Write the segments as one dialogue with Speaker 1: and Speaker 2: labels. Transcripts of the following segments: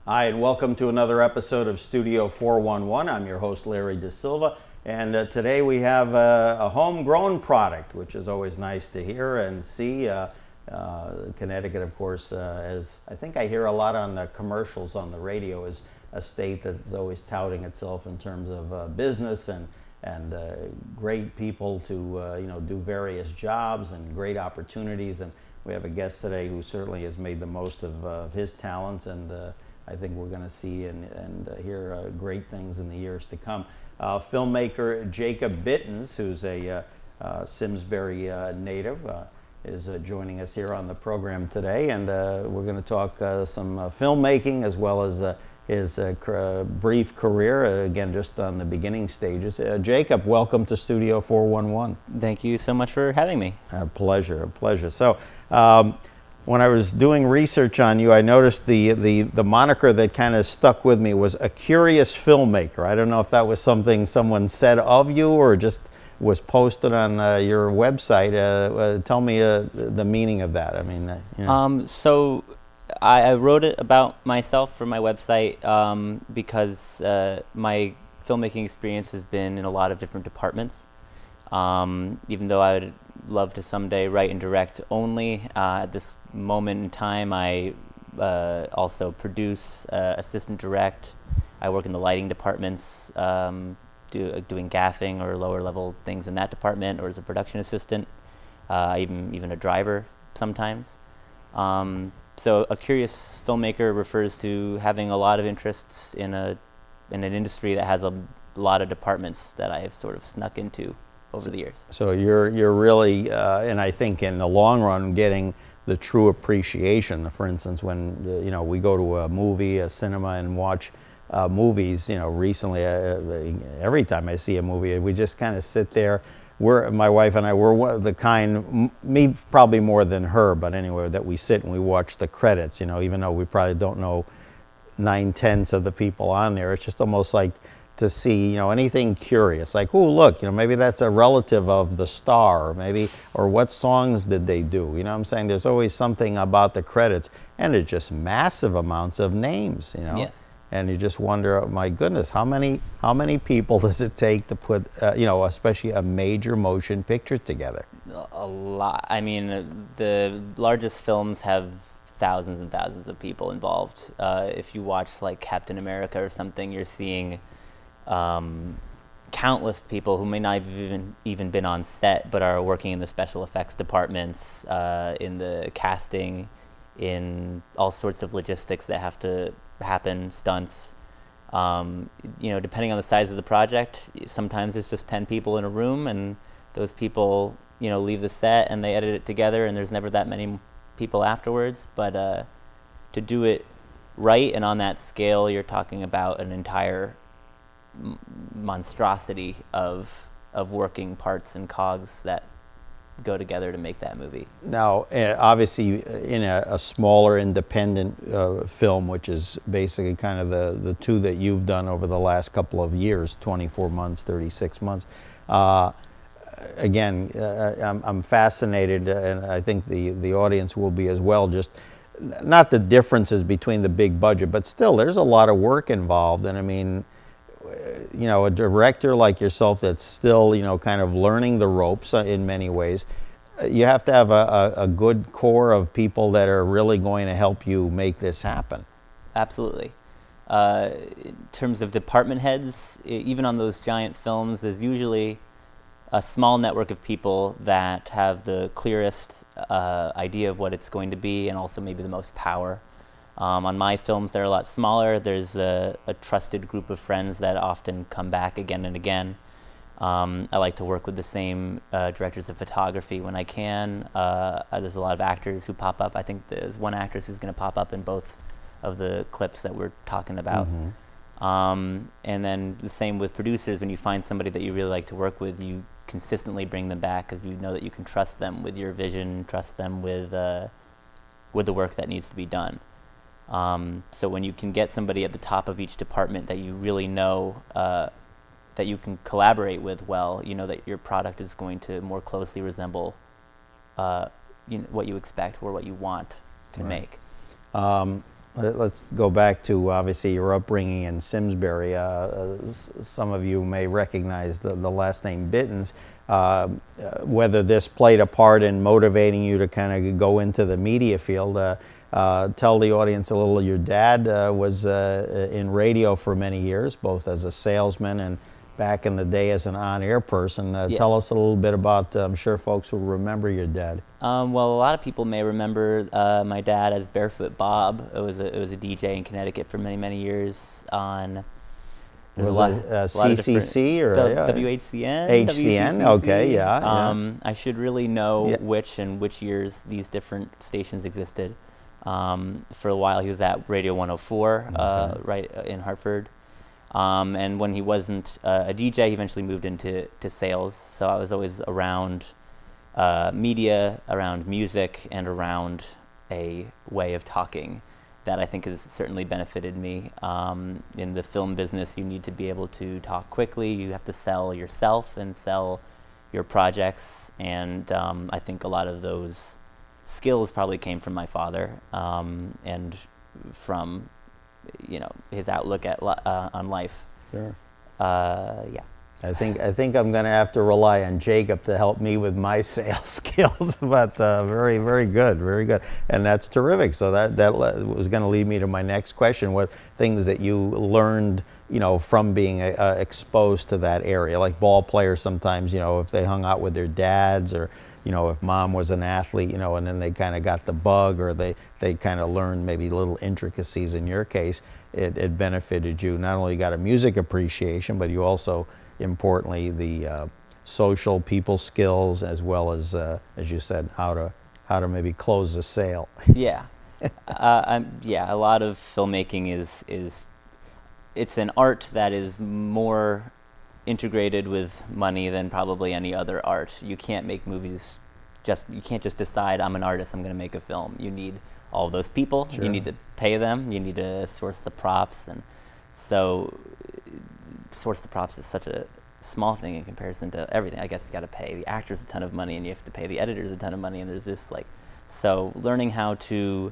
Speaker 1: Hi, and welcome to another episode of Studio 411. I'm your host, Larry Dasilva, and today we have a homegrown product, which is always nice to hear and see. Connecticut, of course, as I think I hear a lot on the commercials on the radio, is a state that's always touting itself in terms of business and great people to do various jobs and great opportunities. And we have a guest today who certainly has made the most of his talents, and I think we're going to see and hear great things in the years to come. Filmmaker Jacob Bittens, who's a Simsbury native, is joining us here on the program today, and we're going to talk some filmmaking as well as his brief career, again, just on the beginning stages. Jacob, welcome to Studio 411.
Speaker 2: Thank you so much for having me.
Speaker 1: A pleasure. So, when I was doing research on you, I noticed the moniker that kind of stuck with me was a curious filmmaker. I don't know if that was something someone said of you or just was posted on your website. Tell me the meaning of that. I mean,
Speaker 2: So I wrote it about myself for my website because my filmmaking experience has been in a lot of different departments. Even though I would love to someday write and direct only, at this moment in time I also produce, assistant direct. I work in the lighting departments, doing gaffing or lower level things in that department, or as a production assistant, even a driver sometimes. So a curious filmmaker refers to having a lot of interests in an industry that has a lot of departments that I have sort of snuck into over the years.
Speaker 1: So you're really, and I think in the long run, getting the true appreciation. For instance, when we go to a movie, a cinema, and watch movies. Recently, every time I see a movie, we just kind of sit there. My wife and I, we're the kind, me probably more than her, but anyway, that we sit and we watch the credits. Even though we probably don't know 9/10 of the people on there, it's just almost like to see, anything curious, like, oh, look, maybe that's a relative of the star, or what songs did they do? I'm saying? There's always something about the credits, and it's just massive amounts of names,
Speaker 2: Yes.
Speaker 1: And you just wonder, oh, my goodness, how many people does it take to put, especially a major motion picture together?
Speaker 2: A lot. I mean, the largest films have thousands and thousands of people involved. If you watch like Captain America or something, you're seeing countless people who may not have even been on set, but are working in the special effects departments, in the casting, in all sorts of logistics that have to happen, stunts. Depending on the size of the project, sometimes there's just 10 people in a room, and those people, leave the set and they edit it together, and there's never that many people afterwards. But to do it right and on that scale, you're talking about an entire monstrosity of working parts and cogs that go together to make that movie.
Speaker 1: Now, obviously, in a smaller independent film, which is basically kind of the two that you've done over the last couple of years, 24 months, 36 months, again, I'm fascinated, and I think the audience will be as well, just not the differences between the big budget, but still, there's a lot of work involved, and I mean, a director like yourself that's still, kind of learning the ropes in many ways, you have to have a good core of people that are really going to help you make this happen.
Speaker 2: Absolutely. In terms of department heads, even on those giant films, there's usually a small network of people that have the clearest idea of what it's going to be, and also maybe the most power. On my films, they're a lot smaller. There's a trusted group of friends that often come back again and again. I like to work with the same directors of photography when I can. There's a lot of actors who pop up. I think there's one actress who's going to pop up in both of the clips that we're talking about. Mm-hmm. And then the same with producers. When you find somebody that you really like to work with, you consistently bring them back because you know that you can trust them with your vision, trust them with the work that needs to be done. So when you can get somebody at the top of each department that you really know that you can collaborate with well, you know that your product is going to more closely resemble what you expect or what you want to make.
Speaker 1: Let's go back to obviously your upbringing in Simsbury. Some of you may recognize the last name Bittens. Whether this played a part in motivating you to kind of go into the media field, tell the audience a little. Your dad was in radio for many years, both as a salesman and back in the day as an on-air person.
Speaker 2: Yes.
Speaker 1: Tell us a little bit about, I'm sure folks will remember your dad.
Speaker 2: Well, a lot of people may remember my dad as Barefoot Bob. It was a DJ in Connecticut for many, many years on...
Speaker 1: Was it CCC or
Speaker 2: WHCN?
Speaker 1: HCN, okay, yeah.
Speaker 2: I should really know which years these different stations existed. For a while he was at Radio 104, right in Hartford. And when he wasn't a DJ, he eventually moved into sales. So I was always around media, around music, and around a way of talking that I think has certainly benefited me. In the film business, you need to be able to talk quickly. You have to sell yourself and sell your projects. And I think a lot of those skills probably came from my father and from his outlook on life.
Speaker 1: Sure.
Speaker 2: Yeah.
Speaker 1: I think I'm going to have to rely on Jacob to help me with my sales skills, but very, very good, very good. And that's terrific. So that was going to lead me to my next question. What things that you learned, from being exposed to that area? Like ball players sometimes, if they hung out with their dads, or if mom was an athlete, and then they kind of got the bug, or they kind of learned maybe little intricacies. In your case, it benefited you. Not only got a music appreciation, but you also, importantly, the social people skills, as well as you said, how to maybe close a sale.
Speaker 2: Yeah. A lot of filmmaking is it's an art that is more integrated with money than probably any other art. You can't make movies you can't just decide, I'm an artist, I'm going to make a film. You need all of those people.
Speaker 1: Sure.
Speaker 2: You need to pay them. You need to source the props. And so source the props is such a small thing in comparison to everything. I guess you got to pay the actors a ton of money, and you have to pay the editors a ton of money, and there's just so learning how to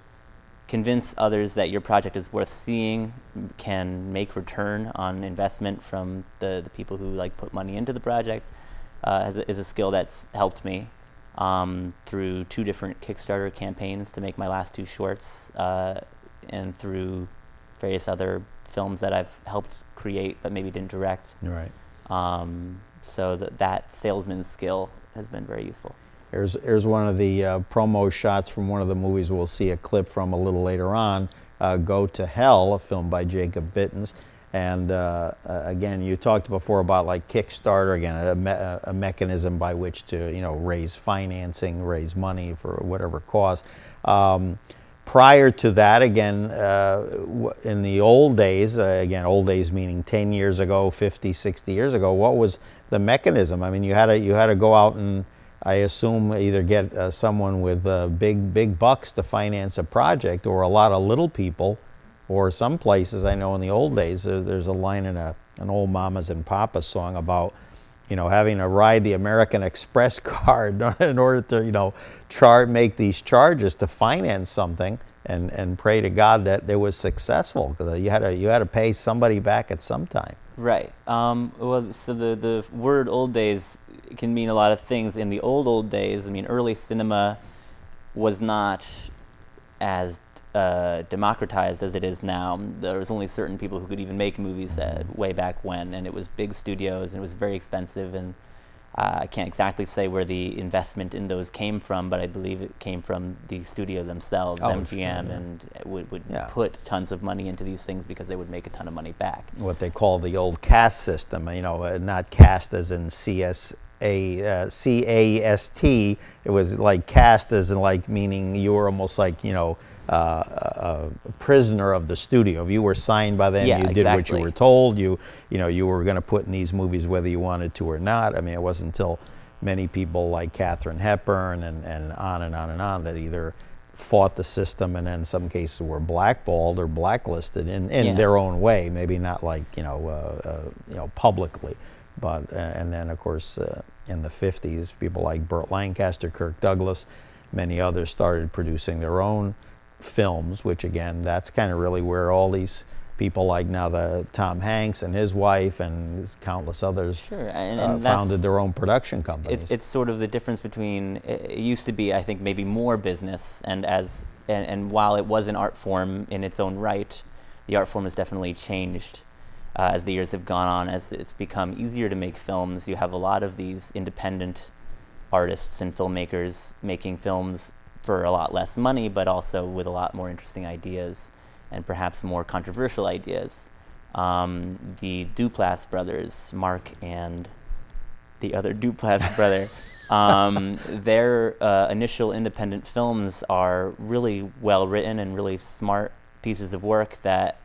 Speaker 2: convince others that your project is worth seeing, can make return on investment from the people who put money into the project, is a skill that's helped me through 2 different Kickstarter campaigns to make my last 2 shorts, and through various other films that I've helped create but maybe didn't direct.
Speaker 1: Right.
Speaker 2: So that salesman skill has been very useful.
Speaker 1: Here's one of the promo shots from one of the movies we'll see a clip from a little later on, Go to Hell, a film by Jacob Bittens. And again, you talked before about Kickstarter, again, a mechanism by which to raise financing, raise money for whatever cause. Prior to that, again, in the old days, again, old days meaning 10 years ago, 50, 60 years ago, what was the mechanism? I mean, you had to go out and, I assume, either get someone with big bucks to finance a project, or a lot of little people, or some places, I know in the old days, there's a line in an old Mamas and Papas song about, having to ride the American Express card in order to, make these charges to finance something, and pray to God that it was successful, because you had to pay somebody back at some time.
Speaker 2: Right. Well, so the word old days can mean a lot of things. In the old days, I mean, early cinema was not as democratized as it is now. There was only certain people who could even make movies way back when, and it was big studios, and it was very expensive, and I can't exactly say where the investment in those came from, but I believe it came from the studio themselves, MGM, sure, yeah. And would put tons of money into these things because they would make a ton of money back. What
Speaker 1: they call the old cast system, not cast as in CAST. It was cast as in meaning you were almost a prisoner of the studio. If you were signed by them, you did what you were told. You were going to put in these movies whether you wanted to or not. I mean, it wasn't until many people like Katharine Hepburn and on and on and on that either fought the system, and then in some cases were blackballed or blacklisted in their own way. Maybe not publicly, but and then of course in the 50s, people like Burt Lancaster, Kirk Douglas, many others started producing their own films, which again, that's kind of really where all these people like now the Tom Hanks and his wife and countless others
Speaker 2: Sure, and
Speaker 1: founded their own production companies.
Speaker 2: It's sort of the difference between, it used to be, I think, maybe more business, and while it was an art form in its own right, the art form has definitely changed as the years have gone on. As it's become easier to make films, you have a lot of these independent artists and filmmakers making films for a lot less money, but also with a lot more interesting ideas and perhaps more controversial ideas. The Duplass brothers, Mark and the other Duplass brother, their initial independent films are really well written and really smart pieces of work that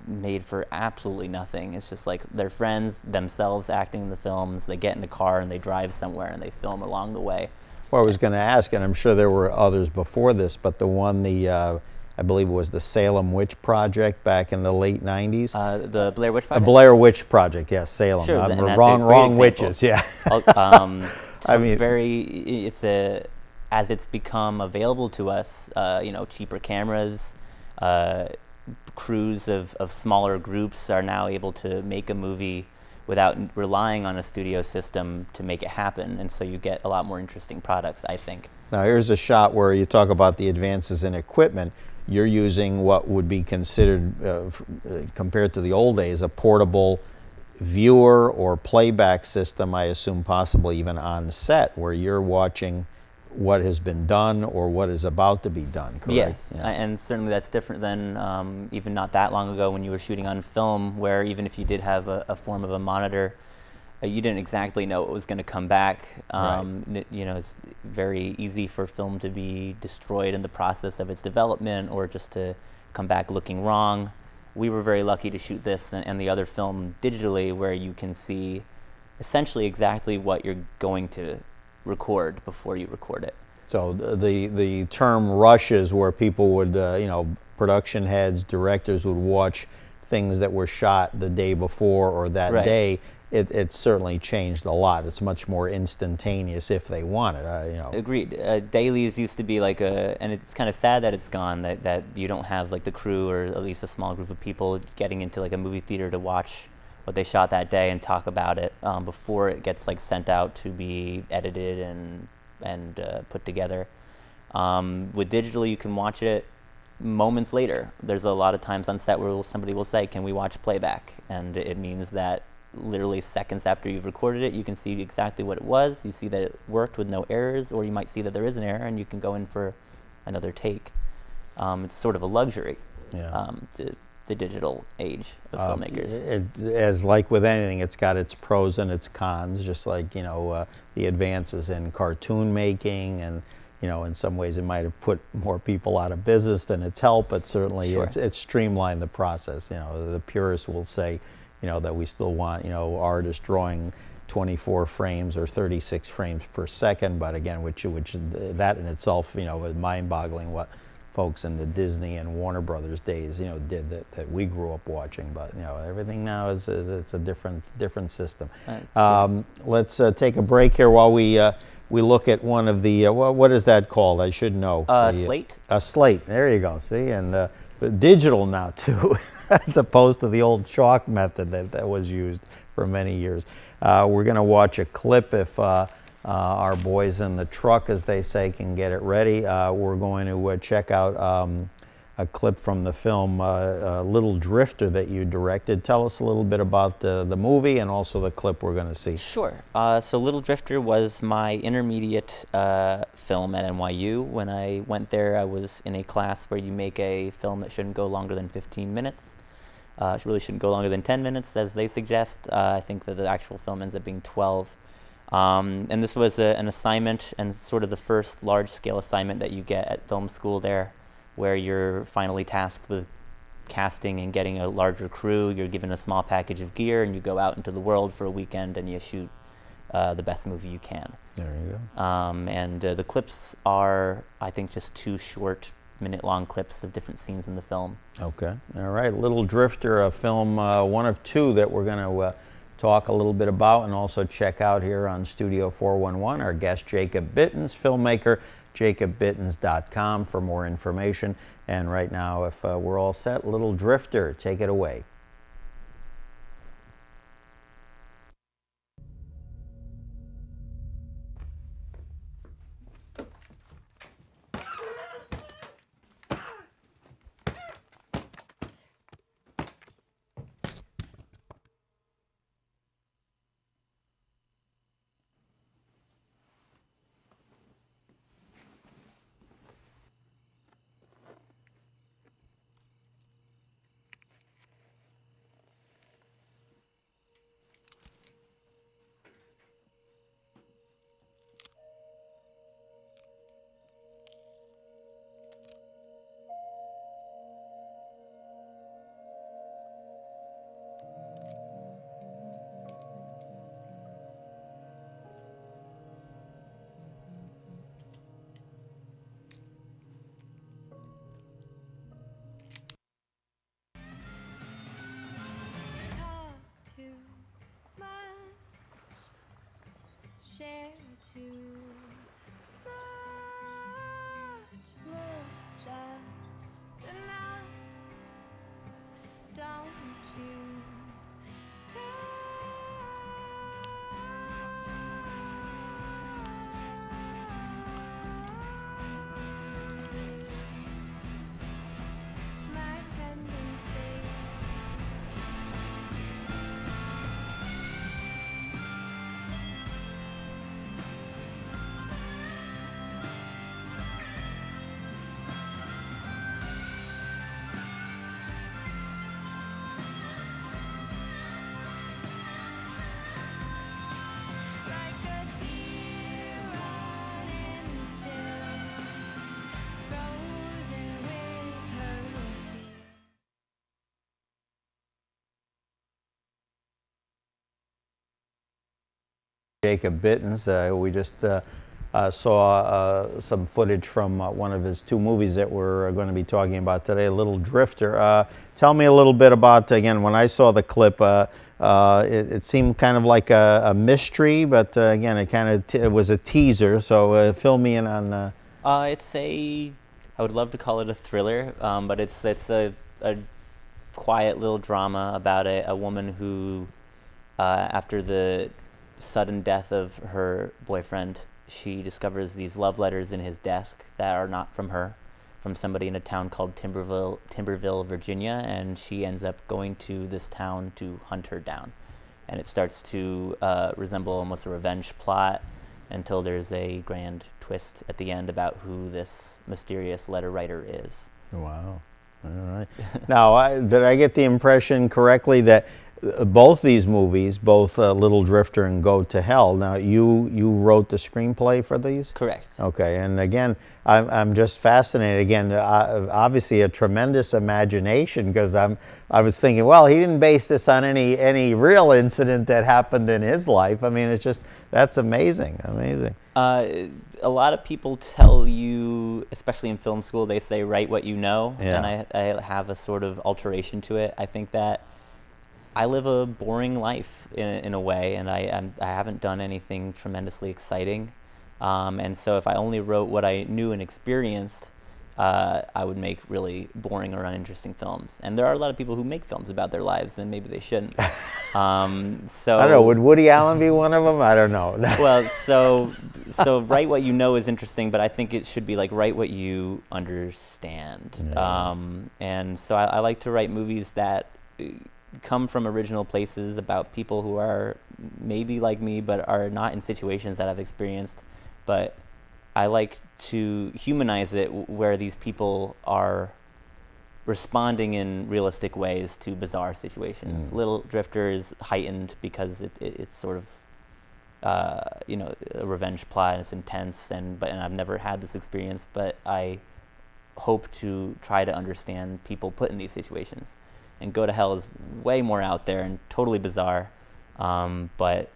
Speaker 2: made for absolutely nothing. It's just like their friends themselves acting in the films. They get in a car and they drive somewhere and they film along the way.
Speaker 1: Well, I was going to ask, and I'm sure there were others before this, but the one, I believe it was the Salem Witch Project back in the late 90s.
Speaker 2: The Blair Witch Project?
Speaker 1: The Blair Witch Project, yes, Salem.
Speaker 2: Sure, and that's
Speaker 1: wrong witches, yeah.
Speaker 2: I mean, as it's become available to us, cheaper cameras, crews of smaller groups are now able to make a movie without relying on a studio system to make it happen, and so you get a lot more interesting products, I think.
Speaker 1: Now here's a shot where you talk about the advances in equipment. You're using what would be considered, compared to the old days, a portable viewer or playback system, I assume possibly even on set, where you're watching what has been done or what is about to be done, correct?
Speaker 2: Yes,
Speaker 1: yeah.
Speaker 2: And certainly that's different than even not that long ago when you were shooting on film, where even if you did have a form of a monitor, you didn't exactly know what was going to come back.
Speaker 1: Right.
Speaker 2: It's very easy for film to be destroyed in the process of its development or just to come back looking wrong. We were very lucky to shoot this and the other film digitally, where you can see essentially exactly what you're going to record before you record it.
Speaker 1: So the term rushes, where people would, production heads, directors would watch things that were shot the day before or that
Speaker 2: Right.
Speaker 1: day. It's certainly changed a lot. It's much more instantaneous if they want it.
Speaker 2: Agreed. Dailies used to be like and it's kind of sad that it's gone, that you don't have like the crew or at least a small group of people getting into like a movie theater to watch what they shot that day and talk about it before it gets like sent out to be edited and put together. With digital, you can watch it moments later. There's a lot of times on set where somebody will say, "Can we watch playback?" And it means that literally seconds after you've recorded it, you can see exactly what it was. You see that it worked with no errors, or you might see that there is an error and you can go in for another take. It's sort of a luxury to the digital age of filmmakers.
Speaker 1: As like with anything, it's got its pros and its cons, just like, the advances in cartoon making, and, in some ways it might have put more people out of business than it's helped, but certainly
Speaker 2: Sure.
Speaker 1: it's streamlined the process. The purists will say, that we still want, artists drawing 24 frames or 36 frames per second, but again, which that in itself, is mind-boggling what folks in the Disney and Warner Brothers days, did that we grew up watching. But everything now it's a different system. Let's take a break here while we look at one of the what is that called? I should know.
Speaker 2: Slate.
Speaker 1: A slate. There you go. See, and digital now too, as opposed to the old chalk method that was used for many years. We're going to watch a clip if our boys in the truck, as they say, can get it ready. We're going to check out a clip from the film Little Drifter that you directed. Tell us a little bit about the movie and also the clip we're going to see.
Speaker 2: Sure. So Little Drifter was my intermediate film at NYU. When I went there, I was in a class where you make a film that shouldn't go longer than 15 minutes. It really shouldn't go longer than 10 minutes, as they suggest. I think that the actual film ends up being 12. And this was an assignment, and sort of the first large-scale assignment that you get at film school there, where you're finally tasked with casting and getting a larger crew. You're given a small package of gear, and you go out into the world for a weekend, and you shoot the best movie you can.
Speaker 1: There you go.
Speaker 2: And the clips are, I think, just 2 short, minute-long clips of different scenes in the film.
Speaker 1: Okay. All right. Little Drifter, a film, one of 2 that we're going to talk a little bit about and also check out here on Studio 411. Our guest, Jacob Bittens, filmmaker, jacobbittens.com for more information. And right now, if we're all set, Little Drifter, take it away.
Speaker 3: Share too much, look just enough. Don't you my tendency. Like a deer running still, frozen with her feet.
Speaker 1: Jacob Bittens. We just saw some footage from one of his 2 movies that we're going to be talking about today, Little Drifter. Tell me a little bit about, again, when I saw the clip, it seemed kind of like a mystery, but again, it was a teaser, so fill me in on...
Speaker 2: I would love to call it a thriller, but it's a quiet little drama about a woman who, after the sudden death of her boyfriend, she discovers these love letters in his desk that are not from her, from somebody in a town called Timberville, Virginia, and she ends up going to this town to hunt her down. And it starts to resemble almost a revenge plot until there's a grand twist at the end about who this mysterious letter writer is.
Speaker 1: Wow. All right. Now, did I get the impression correctly that both these movies, both Little Drifter and Go to Hell, now you wrote the screenplay for these?
Speaker 2: Correct.
Speaker 1: Okay, and again, I'm just fascinated. Again, obviously a tremendous imagination, because I was thinking, well, he didn't base this on any real incident that happened in his life. I mean, it's just, that's amazing, amazing.
Speaker 2: A lot of people tell you, especially in film school, they say write what you know,
Speaker 1: Yeah.
Speaker 2: and I have a sort of alteration to it. I think that I live a boring life in a way, and I haven't done anything tremendously exciting. And so if I only wrote what I knew and experienced, I would make really boring or uninteresting films. And there are a lot of people who make films about their lives, and maybe they shouldn't. So
Speaker 1: I don't know, would Woody Allen be one of them? I don't know.
Speaker 2: well, so write what you know is interesting, but I think it should be like write what you understand.
Speaker 1: Yeah.
Speaker 2: And so I like to write movies that come from original places about people who are maybe like me but are not in situations that I've experienced. But I like to humanize it where these people are responding in realistic ways to bizarre situations. Little Drifter is heightened because it's sort of a revenge plot, and it's intense, and I've never had this experience, but I hope to try to understand people put in these situations. And Go to Hell is way more out there and totally bizarre, but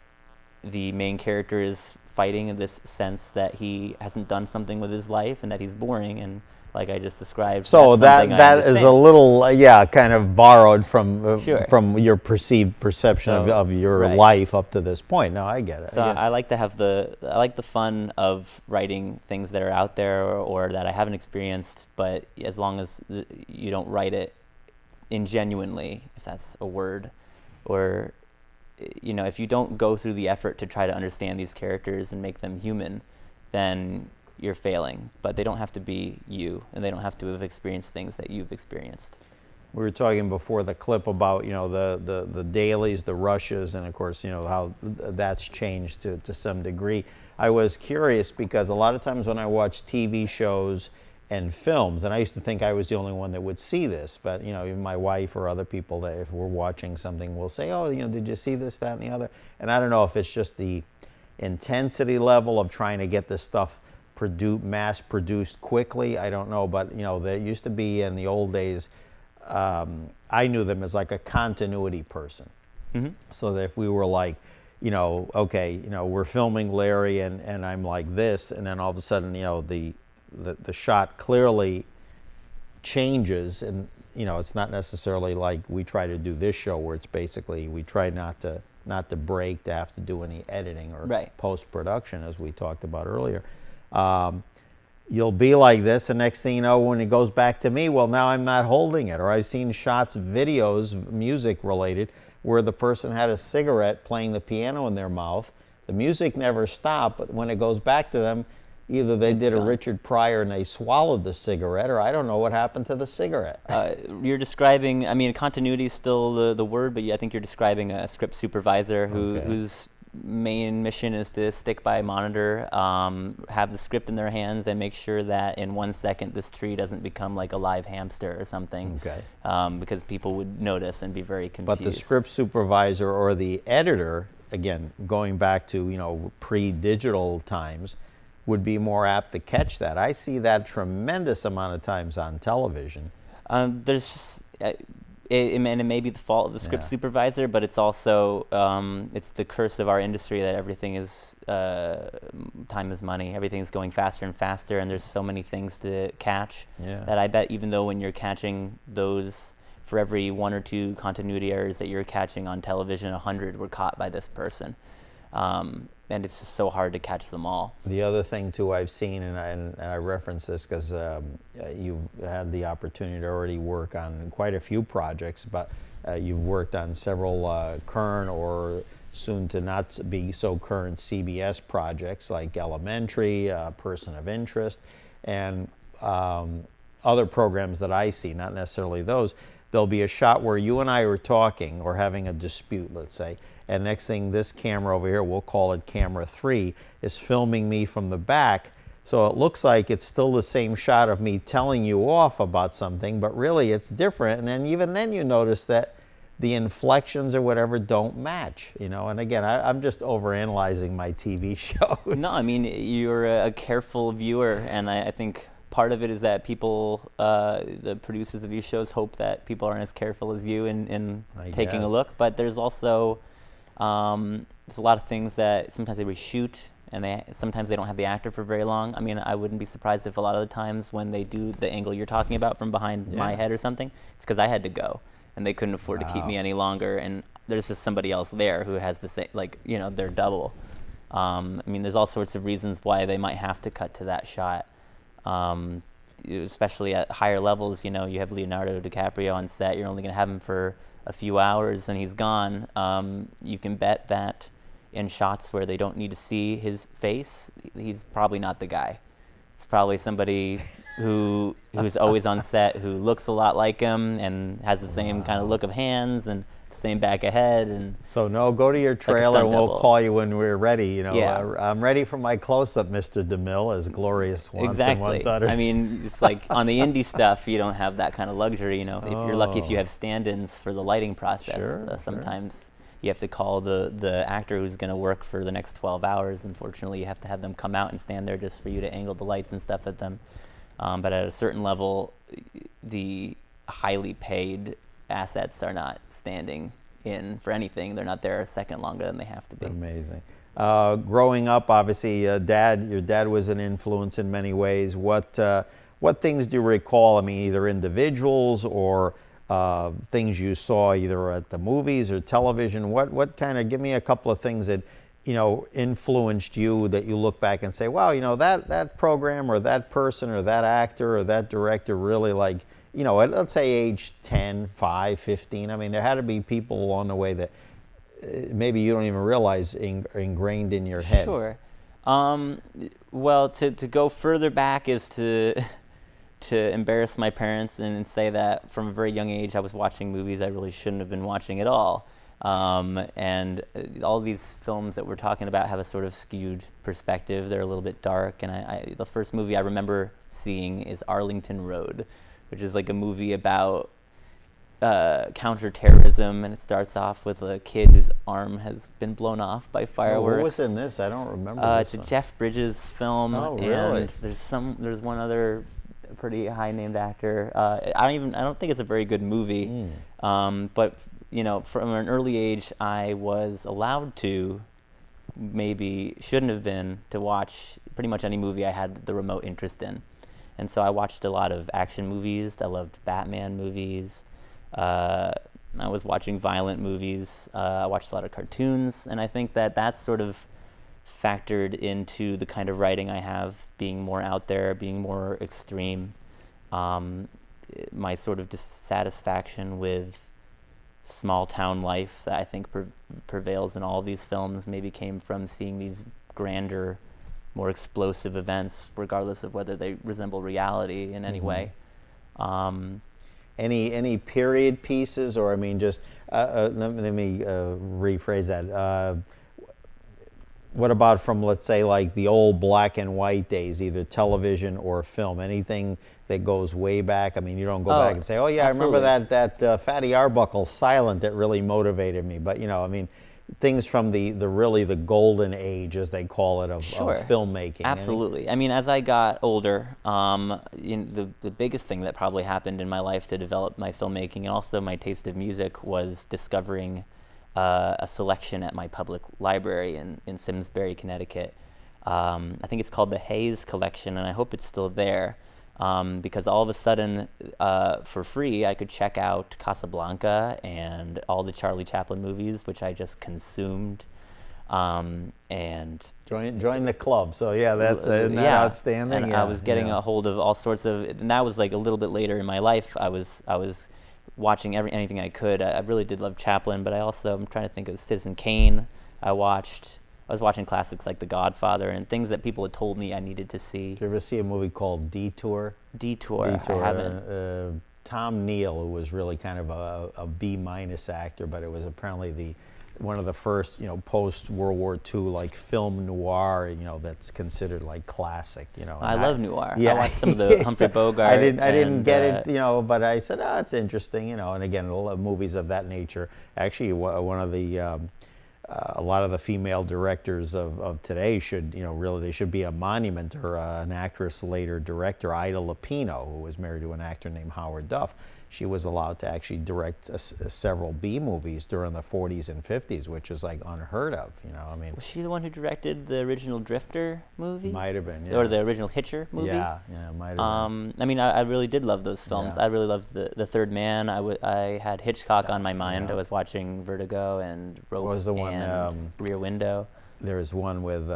Speaker 2: the main character is fighting in this sense that he hasn't done something with his life and that he's boring, and like I just described.
Speaker 1: So
Speaker 2: that's something I
Speaker 1: that is a
Speaker 2: understand.
Speaker 1: little, kind of borrowed from
Speaker 2: Sure.
Speaker 1: from your perceived perception
Speaker 2: So,
Speaker 1: of your
Speaker 2: right.
Speaker 1: life up to this point. No, I get it.
Speaker 2: So
Speaker 1: I get it.
Speaker 2: I like to have I like the fun of writing things that are out there or that I haven't experienced, but as long as you don't write it ingenuinely, if that's a word, or if you don't go through the effort to try to understand these characters and make them human, then you're failing. But they don't have to be you, and they don't have to have experienced things that you've experienced.
Speaker 1: We were talking before the clip about the dailies, the rushes, and of course how that's changed to some degree. I was curious because a lot of times when I watch TV shows and films, and I used to think I was the only one that would see this, but even my wife or other people that if we're watching something will say, oh, did you see this, that, and the other? And I don't know if it's just the intensity level of trying to get this stuff mass produced quickly. I don't know, but there used to be in the old days. I knew them as like a continuity person.
Speaker 2: Mm-hmm.
Speaker 1: So that if we were like, okay, we're filming Larry and I'm like this, and then all of a sudden, the shot clearly changes, and it's not necessarily like we try to do this show where it's basically we try not to break to have to do any editing or
Speaker 2: Right.
Speaker 1: post-production as we talked about earlier. You'll be like this, and next thing you know, when it goes back to me, well, now I'm not holding it. Or I've seen shots, videos, music related, where the person had a cigarette playing the piano in their mouth. The music never stopped, but when it goes back to them, either they did a
Speaker 2: gone.
Speaker 1: Richard Pryor and they swallowed the cigarette, or I don't know what happened to the cigarette.
Speaker 2: You're describing, continuity is still the word, but I think you're describing a script supervisor
Speaker 1: Okay.
Speaker 2: whose main mission is to stick by a monitor, have the script in their hands, and make sure that in 1 second this tree doesn't become like a live hamster or something.
Speaker 1: Okay.
Speaker 2: Because people would notice and be very confused.
Speaker 1: But the script supervisor or the editor, again, going back to pre-digital times, would be more apt to catch that. I see that tremendous amount of times on television.
Speaker 2: There's just, it may be the fault of the script
Speaker 1: Yeah.
Speaker 2: supervisor, but it's also it's the curse of our industry that everything is time is money. Everything's going faster and faster, and there's so many things to catch
Speaker 1: Yeah.
Speaker 2: that I bet even though when you're catching those, for every 1 or 2 continuity errors that you're catching on television, 100 were caught by this person. And it's just so hard to catch them all.
Speaker 1: The other thing too I've seen, and I reference this because you've had the opportunity to already work on quite a few projects, but you've worked on several current or soon to not be so current CBS projects like Elementary, Person of Interest, and other programs that I see, not necessarily those. There'll be a shot where you and I are talking or having a dispute, let's say, and next thing this camera over here, we'll call it camera 3, is filming me from the back. So it looks like it's still the same shot of me telling you off about something, but really it's different. And then even then you notice that the inflections or whatever don't match, And again, I'm just overanalyzing my TV shows.
Speaker 2: No, you're a careful viewer, and I think part of it is that people, the producers of these shows, hope that people aren't as careful as you in taking a
Speaker 1: guess.
Speaker 2: look. But there's also there's a lot of things that sometimes they reshoot, and sometimes they don't have the actor for very long. I wouldn't be surprised if a lot of the times when they do the angle you're talking about from behind my
Speaker 1: Yeah.
Speaker 2: head or something, it's because I had to go, and they couldn't afford to keep me
Speaker 1: Wow.
Speaker 2: any longer, and there's just somebody else there who has the same, they're double. There's all sorts of reasons why they might have to cut to that shot. Especially at higher levels, you have Leonardo DiCaprio on set, you're only going to have him for a few hours and he's gone. You can bet that in shots where they don't need to see his face, he's probably not the guy. It's probably somebody who's always on set, who looks a lot like him and has the same kind of look of hands and the same back of head. And
Speaker 1: So no, go to your trailer
Speaker 2: stunt
Speaker 1: and we'll
Speaker 2: double.
Speaker 1: call you when we're ready.
Speaker 2: Yeah.
Speaker 1: I'm ready for my close-up, Mr. DeMille, as Gloria Swanson
Speaker 2: exactly.
Speaker 1: once uttered.
Speaker 2: It's like on the indie stuff, you don't have that kind of luxury. If you're lucky, if you have stand-ins for the lighting process,
Speaker 1: Sure,
Speaker 2: sometimes you have to call the actor who's going to work for the next 12 hours. Unfortunately, you have to have them come out and stand there just for you to angle the lights and stuff at them. But at a certain level, the highly paid assets are not standing in for anything. They're not there a second longer than they have to be.
Speaker 1: Amazing. Growing up, obviously, your dad was an influence in many ways. What what things do you recall? I mean, either individuals or things you saw either at the movies or television. What kind of, give me a couple of things that, you know, influenced you that you look back and say, wow, you know, that program or that person or that actor or that director really, like, you know, let's say age 10, 5, 15. I mean, there had to be people along the way that maybe you don't even realize are ingrained in your head.
Speaker 2: Sure. Well, to go further back is to embarrass my parents and say that from a very young age I was watching movies I really shouldn't have been watching at all. And all these films that we're talking about have a sort of skewed perspective. They're a little bit dark. And the first movie I remember seeing is Arlington Road, which is like a movie about counterterrorism, and it starts off with a kid whose arm has been blown off by fireworks.
Speaker 1: Who was in this? I don't remember.
Speaker 2: It's a Jeff Bridges film.
Speaker 1: Oh, really?
Speaker 2: And there's one other pretty high named actor. I don't think it's a very good movie. But you know, from an early age, I was allowed to, maybe shouldn't have been, to watch pretty much any movie I had the remote interest in. And so I watched a lot of action movies. I loved Batman movies. I was watching violent movies. I watched a lot of cartoons, and I think that sort of factored into the kind of writing I have, being more out there, being more extreme. My sort of dissatisfaction with small town life that I think prevails in all of these films maybe came from seeing these grander, more explosive events, regardless of whether they resemble reality in any way.
Speaker 1: Any period pieces, or I mean, just let me rephrase that. What about from, let's say, like the old black and white days, either television or film? Anything that goes way back? I mean, you don't go back and say, "Oh yeah,
Speaker 2: absolutely.
Speaker 1: I remember that Fatty Arbuckle Silent that really motivated me." But you know, I mean, things from the really the golden age, as they call it, of filmmaking.
Speaker 2: Absolutely. I mean, as I got older, the biggest thing that probably happened in my life to develop my filmmaking and also my taste of music was discovering a selection at my public library in Simsbury, Connecticut. I think it's called the Hayes Collection, and I hope it's still there. Because all of a sudden, for free, I could check out Casablanca and all the Charlie Chaplin movies, which I just consumed. And
Speaker 1: join the club. So yeah, isn't that outstanding?
Speaker 2: And I was getting a hold of all sorts of, and that was like a little bit later in my life. I was watching anything I could. I really did love Chaplin, but I'm trying to think of Citizen Kane. I was watching classics like The Godfather and things that people had told me I needed to see.
Speaker 1: Did you ever see a movie called Detour?
Speaker 2: Detour. I haven't.
Speaker 1: Tom Neal, who was really kind of a B- actor, but it was apparently one of the first, you know, post World War II like film noir, you know, that's considered like classic, you know.
Speaker 2: I love noir.
Speaker 1: Yeah.
Speaker 2: I watched some of the Humphrey Bogart.
Speaker 1: I didn't get it, you know, but I said, it's interesting, you know. And again, a lot of movies of that nature. Actually, one of the a lot of the female directors of today should, you know, really, they should be a monument to her. An actress, later director, Ida Lupino, who was married to an actor named Howard Duff. She was allowed to actually direct several B movies during the 40s and 50s, which is like unheard of, you know. I mean,
Speaker 2: was she the one who directed the original Drifter movie?
Speaker 1: Might have been, yeah.
Speaker 2: Or the original Hitcher movie?
Speaker 1: Yeah, might have been.
Speaker 2: I mean, I really did love those films.
Speaker 1: Yeah.
Speaker 2: I really loved the Third Man. I had Hitchcock on my mind. I was watching Vertigo and Rope
Speaker 1: What was the one,
Speaker 2: and Rear Window.
Speaker 1: There's one with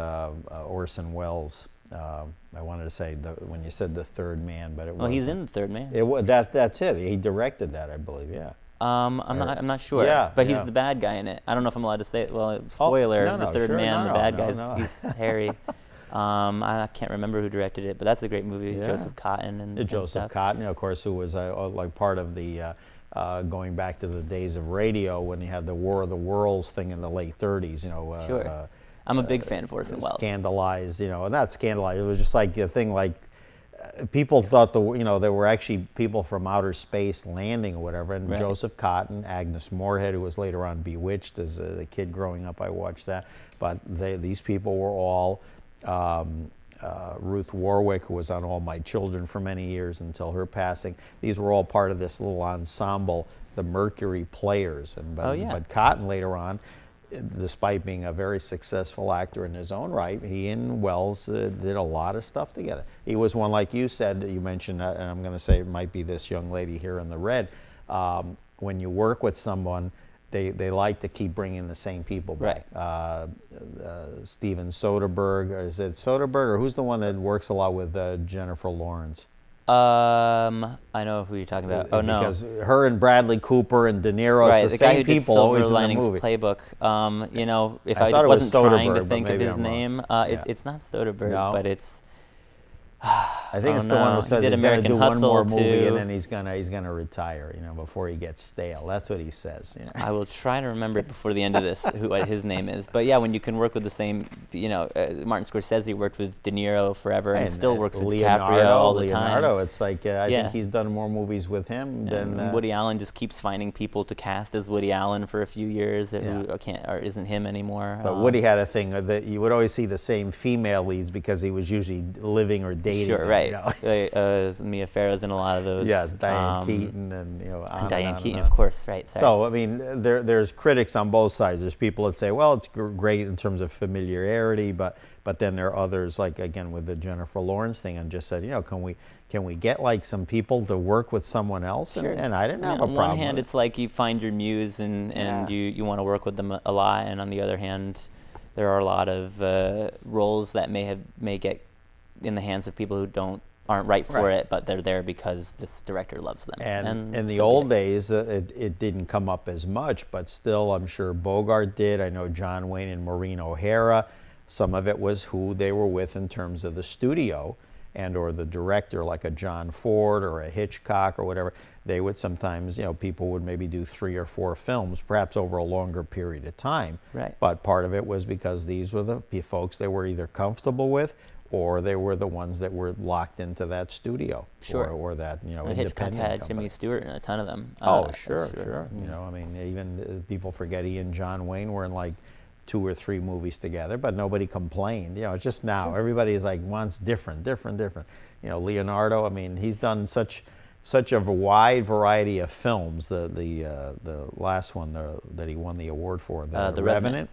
Speaker 1: Orson Welles. I wanted to say when you said The Third Man, but it was.
Speaker 2: Well, he's in The Third Man.
Speaker 1: That's it. He directed that, I believe. Yeah.
Speaker 2: I'm not sure.
Speaker 1: Yeah,
Speaker 2: but he's the bad guy in it. I don't know if I'm allowed to say it. Well, spoiler: The Third
Speaker 1: sure,
Speaker 2: Man, the bad guy's
Speaker 1: no.
Speaker 2: he's Harry. I can't remember who directed it, but that's a great movie.
Speaker 1: Yeah.
Speaker 2: Joseph Cotten and
Speaker 1: Joseph
Speaker 2: stuff.
Speaker 1: Cotten, of course, who was like part of the going back to the days of radio when you had the War of the Worlds thing in the late 30s. You know.
Speaker 2: Sure. I'm a big fan of Orson Welles.
Speaker 1: Scandalized, you know, not scandalized. It was just like a thing like people thought there were actually people from outer space landing or whatever. And
Speaker 2: Right.
Speaker 1: Joseph Cotten, Agnes Moorehead, who was later on Bewitched as a kid growing up, I watched that. But these people were all Ruth Warwick, who was on All My Children for many years until her passing. These were all part of this little ensemble, the Mercury Players. But Cotton later on despite being a very successful actor in his own right, he and Wells did a lot of stuff together. He was one, like you said, you mentioned, and I'm going to say it might be this young lady here in the red. When you work with someone, they like to keep bringing the same people back.
Speaker 2: Right.
Speaker 1: Steven Soderbergh, is it Soderbergh, or who's the one that works a lot with Jennifer Lawrence?
Speaker 2: I know who you're talking about. Oh no,
Speaker 1: Because her and Bradley Cooper and De Niro,
Speaker 2: right,
Speaker 1: it's
Speaker 2: the
Speaker 1: the
Speaker 2: guy
Speaker 1: same
Speaker 2: who did
Speaker 1: people
Speaker 2: Silver
Speaker 1: always in the
Speaker 2: Linings
Speaker 1: movie.
Speaker 2: Playbook. You know, if
Speaker 1: I
Speaker 2: I,
Speaker 1: thought it was
Speaker 2: wasn't trying
Speaker 1: Soderbergh,
Speaker 2: to
Speaker 1: but
Speaker 2: think of
Speaker 1: maybe
Speaker 2: his
Speaker 1: I'm wrong.
Speaker 2: name,
Speaker 1: Yeah.
Speaker 2: it's not Soderbergh,
Speaker 1: No.
Speaker 2: but it's.
Speaker 1: I think
Speaker 2: Oh,
Speaker 1: it's the one
Speaker 2: no.
Speaker 1: who
Speaker 2: He
Speaker 1: says
Speaker 2: did
Speaker 1: he's going to
Speaker 2: American
Speaker 1: do one more
Speaker 2: Hustle,
Speaker 1: movie
Speaker 2: too.
Speaker 1: and then he's gonna retire, you know, before he gets stale. That's what he says. You know?
Speaker 2: I will try to remember it before the end of this, what his name is. But yeah, when you can work with the same, you know, Martin Scorsese worked with De Niro forever and still works with DiCaprio all the time.
Speaker 1: Leonardo, it's like I
Speaker 2: Yeah.
Speaker 1: think he's done more movies with him than
Speaker 2: And Woody Allen just keeps finding people to cast as Woody Allen for a few years who can't or isn't him anymore.
Speaker 1: But Woody had a thing that you would always see the same female leads because he was usually living or dating
Speaker 2: Sure,
Speaker 1: them,
Speaker 2: right.
Speaker 1: you know?
Speaker 2: Mia Farrow's in a lot of those.
Speaker 1: Yes, Diane Keaton and you know on and
Speaker 2: Diane
Speaker 1: on
Speaker 2: Keaton,
Speaker 1: and
Speaker 2: of
Speaker 1: on.
Speaker 2: course, right. Sorry.
Speaker 1: So I mean, there's critics on both sides. There's people that say, well, it's great in terms of familiarity, but then there are others, like again with the Jennifer Lawrence thing, and just said, you know, can we get like some people to work with someone else?
Speaker 2: Sure.
Speaker 1: And I didn't have a
Speaker 2: on
Speaker 1: problem.
Speaker 2: one hand,
Speaker 1: with it.
Speaker 2: it's like you find your muse and you want to work with them a lot, and on the other hand, there are a lot of roles that may get in the hands of people who aren't right for it, but they're there because this director loves them.
Speaker 1: And in the
Speaker 2: so
Speaker 1: old
Speaker 2: be it.
Speaker 1: days, it didn't come up as much, but still, I'm sure Bogart did. I know John Wayne and Maureen O'Hara. Some of it was who they were with in terms of the studio and or the director, like a John Ford or a Hitchcock or whatever. They would sometimes, you know, people would maybe do 3 or 4 films, perhaps over a longer period of time.
Speaker 2: Right.
Speaker 1: But part of it was because these were the folks they were either comfortable with or they were the ones that were locked into that studio,
Speaker 2: Sure.
Speaker 1: or that, you know,
Speaker 2: Hitchcock
Speaker 1: independent
Speaker 2: had
Speaker 1: company.
Speaker 2: Jimmy Stewart and a ton of them.
Speaker 1: Oh, sure.
Speaker 2: Mm.
Speaker 1: You know, I mean, even people forget he and John Wayne were in like 2 or 3 movies together, but nobody complained. You know, it's just now everybody is like wants different. You know, Leonardo. I mean, he's done such a wide variety of films. The last one that he won the award for, the Revenant.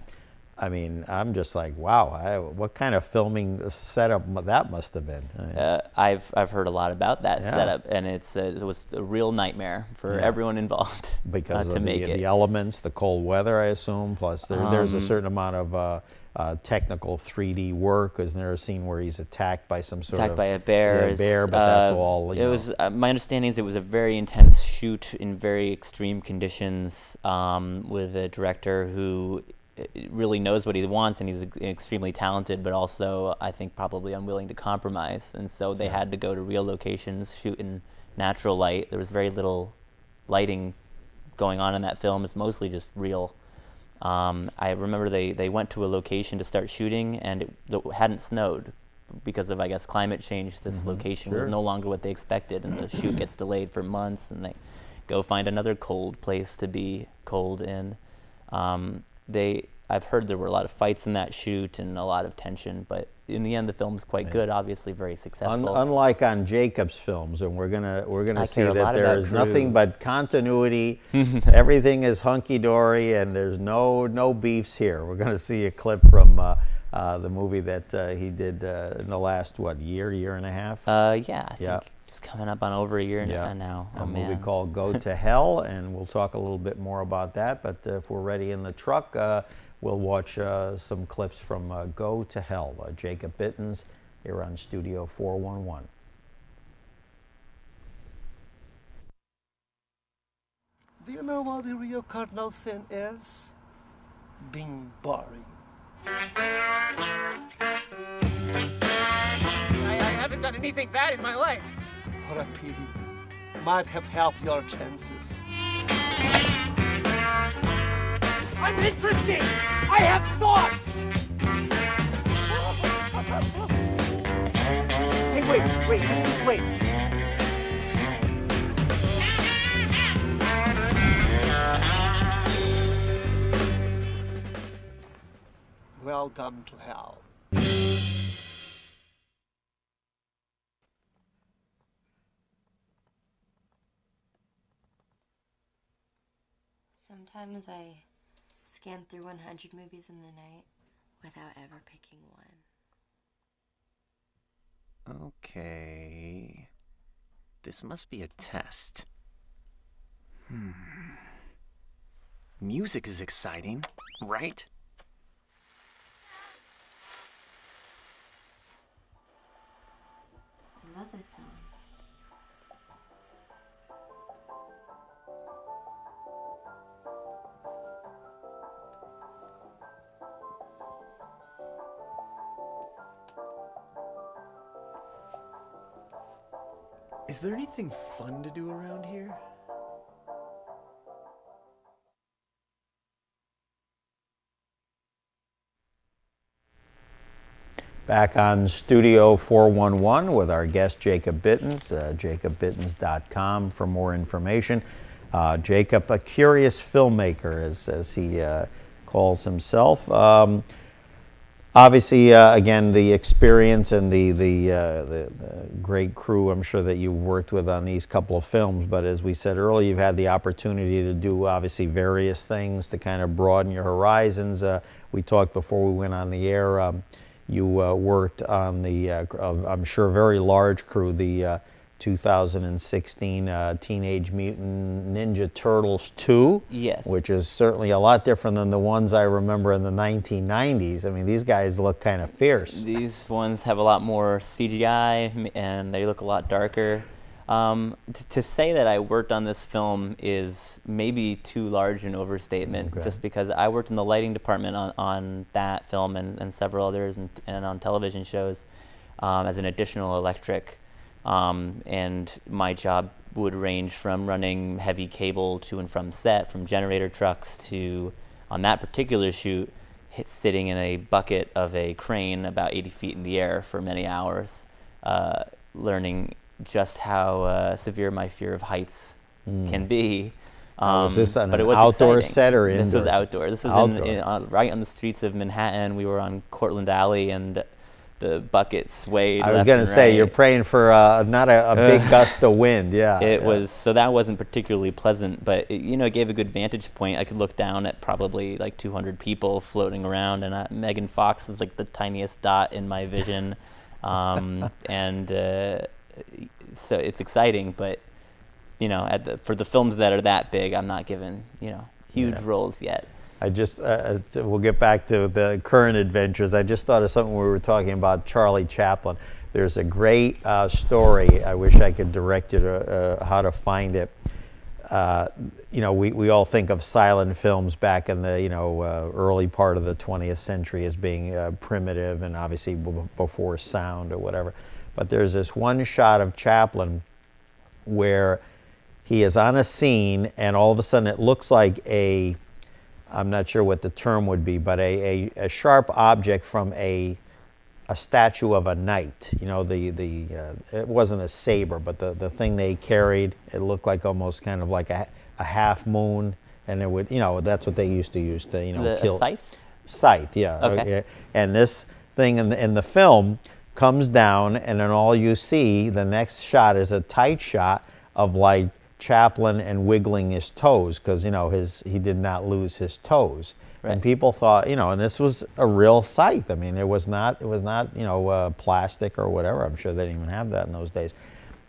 Speaker 1: I mean, I'm just like, wow, what kind of filming setup that must have been.
Speaker 2: I've heard a lot about that
Speaker 1: Yeah.
Speaker 2: setup, and it was a real nightmare for everyone involved
Speaker 1: Because
Speaker 2: to
Speaker 1: of
Speaker 2: make it.
Speaker 1: the elements, the cold weather, I assume. Plus, there's a certain amount of technical 3D work. Isn't there a scene where he's attacked by some sort
Speaker 2: Attacked
Speaker 1: of
Speaker 2: by a bear?
Speaker 1: Yeah, bear, but that's all.
Speaker 2: It was my understanding is it was a very intense shoot in very extreme conditions with a director who really knows what he wants, and he's extremely talented, but also I think probably unwilling to compromise. And so they had to go to real locations, shoot in natural light. There was very little lighting going on in that film. It's mostly just real. I remember they went to a location to start shooting, and it hadn't snowed because of, I guess, climate change. This location was no longer what they expected, and the shoot gets delayed for months, and they go find another cold place to be cold in. I've heard there were a lot of fights in that shoot and a lot of tension, but in the end, the film's quite good. Obviously, very successful.
Speaker 1: Unlike on Jacob's films, and we're gonna see
Speaker 2: care a
Speaker 1: that
Speaker 2: lot
Speaker 1: there
Speaker 2: about
Speaker 1: is
Speaker 2: crew.
Speaker 1: nothing but continuity. Everything is hunky dory, and there's no beefs here. We're gonna see a clip from the movie that he did in the last year and a half.
Speaker 2: Yeah, I think
Speaker 1: Yeah.
Speaker 2: it's coming up on over a year now.
Speaker 1: A movie called Go to Hell, and we'll talk a little bit more about that. But if we're ready in the truck, we'll watch some clips from Go to Hell. Jacob Bittens here on Studio 411.
Speaker 4: Do you know what the real cardinal sin is? Being boring.
Speaker 5: I haven't done anything bad in my life.
Speaker 4: What a pity. Might have helped your chances.
Speaker 5: I'm interesting. I have thoughts. Hey, wait, just wait.
Speaker 4: Welcome to hell.
Speaker 3: Sometimes I
Speaker 6: scan through 100 movies in the night without ever picking one.
Speaker 7: Okay. This must be a test. Music is exciting, right?
Speaker 6: I love this song.
Speaker 7: Is there anything fun to do around here?
Speaker 1: Back on Studio 411 with our guest Jacob Bittens, jacobbittens.com for more information. Jacob, a curious filmmaker, as he calls himself. Obviously, again, the experience and the great crew I'm sure that you've worked with on these couple of films, but as we said earlier, you've had the opportunity to do obviously various things to kind of broaden your horizons. We talked before we went on the air. You worked on the, I'm sure, very large crew, the 2016 Teenage Mutant Ninja Turtles 2.
Speaker 2: Yes.
Speaker 1: Which is certainly a lot different than the ones I remember in the 1990s. I mean, these guys look kind of fierce.
Speaker 2: These ones have a lot more CGI and they look a lot darker. To say that I worked on this film is maybe too large an overstatement, just because I worked in the lighting department on that film and several others and on television shows as an additional electric. And my job would range from running heavy cable to and from set, from generator trucks to, on that particular shoot, sitting in a bucket of a crane about 80 feet in the air for many hours, learning just how severe my fear of heights can be.
Speaker 1: Was this on
Speaker 2: but
Speaker 1: an
Speaker 2: it was
Speaker 1: outdoor
Speaker 2: exciting.
Speaker 1: set or indoors?
Speaker 2: This was outdoor. This was
Speaker 1: Outdoor.
Speaker 2: right on the streets of Manhattan. We were on Cortlandt Alley, and the bucket swayed.
Speaker 1: I was
Speaker 2: left
Speaker 1: going to
Speaker 2: and
Speaker 1: say,
Speaker 2: right.
Speaker 1: you're praying for not a big gust of wind. Yeah.
Speaker 2: It was, so that wasn't particularly pleasant, but it gave a good vantage point. I could look down at probably like 200 people floating around, and Megan Fox was like the tiniest dot in my vision. So it's exciting, but for the films that are that big, I'm not given huge roles yet.
Speaker 1: I just, we'll get back to the current adventures. I just thought of something we were talking about, Charlie Chaplin. There's a great story. I wish I could direct you to how to find it. We all think of silent films back in the early part of the 20th century as being primitive and obviously before sound or whatever. But there's this one shot of Chaplin where he is on a scene and all of a sudden it looks like I'm not sure what the term would be, but a sharp object from a statue of a knight. It wasn't a saber, but the thing they carried, it looked like almost kind of like a half moon, and it would, that's what they used to use to, kill.
Speaker 2: A scythe?
Speaker 1: Scythe, yeah.
Speaker 2: Okay.
Speaker 1: And this thing in the film comes down, and then all you see, the next shot is a tight shot of like Chaplin and wiggling his toes, because he did not lose his toes. Right. And people thought, and this was a real scythe. I mean, it was not plastic or whatever. I'm sure they didn't even have that in those days.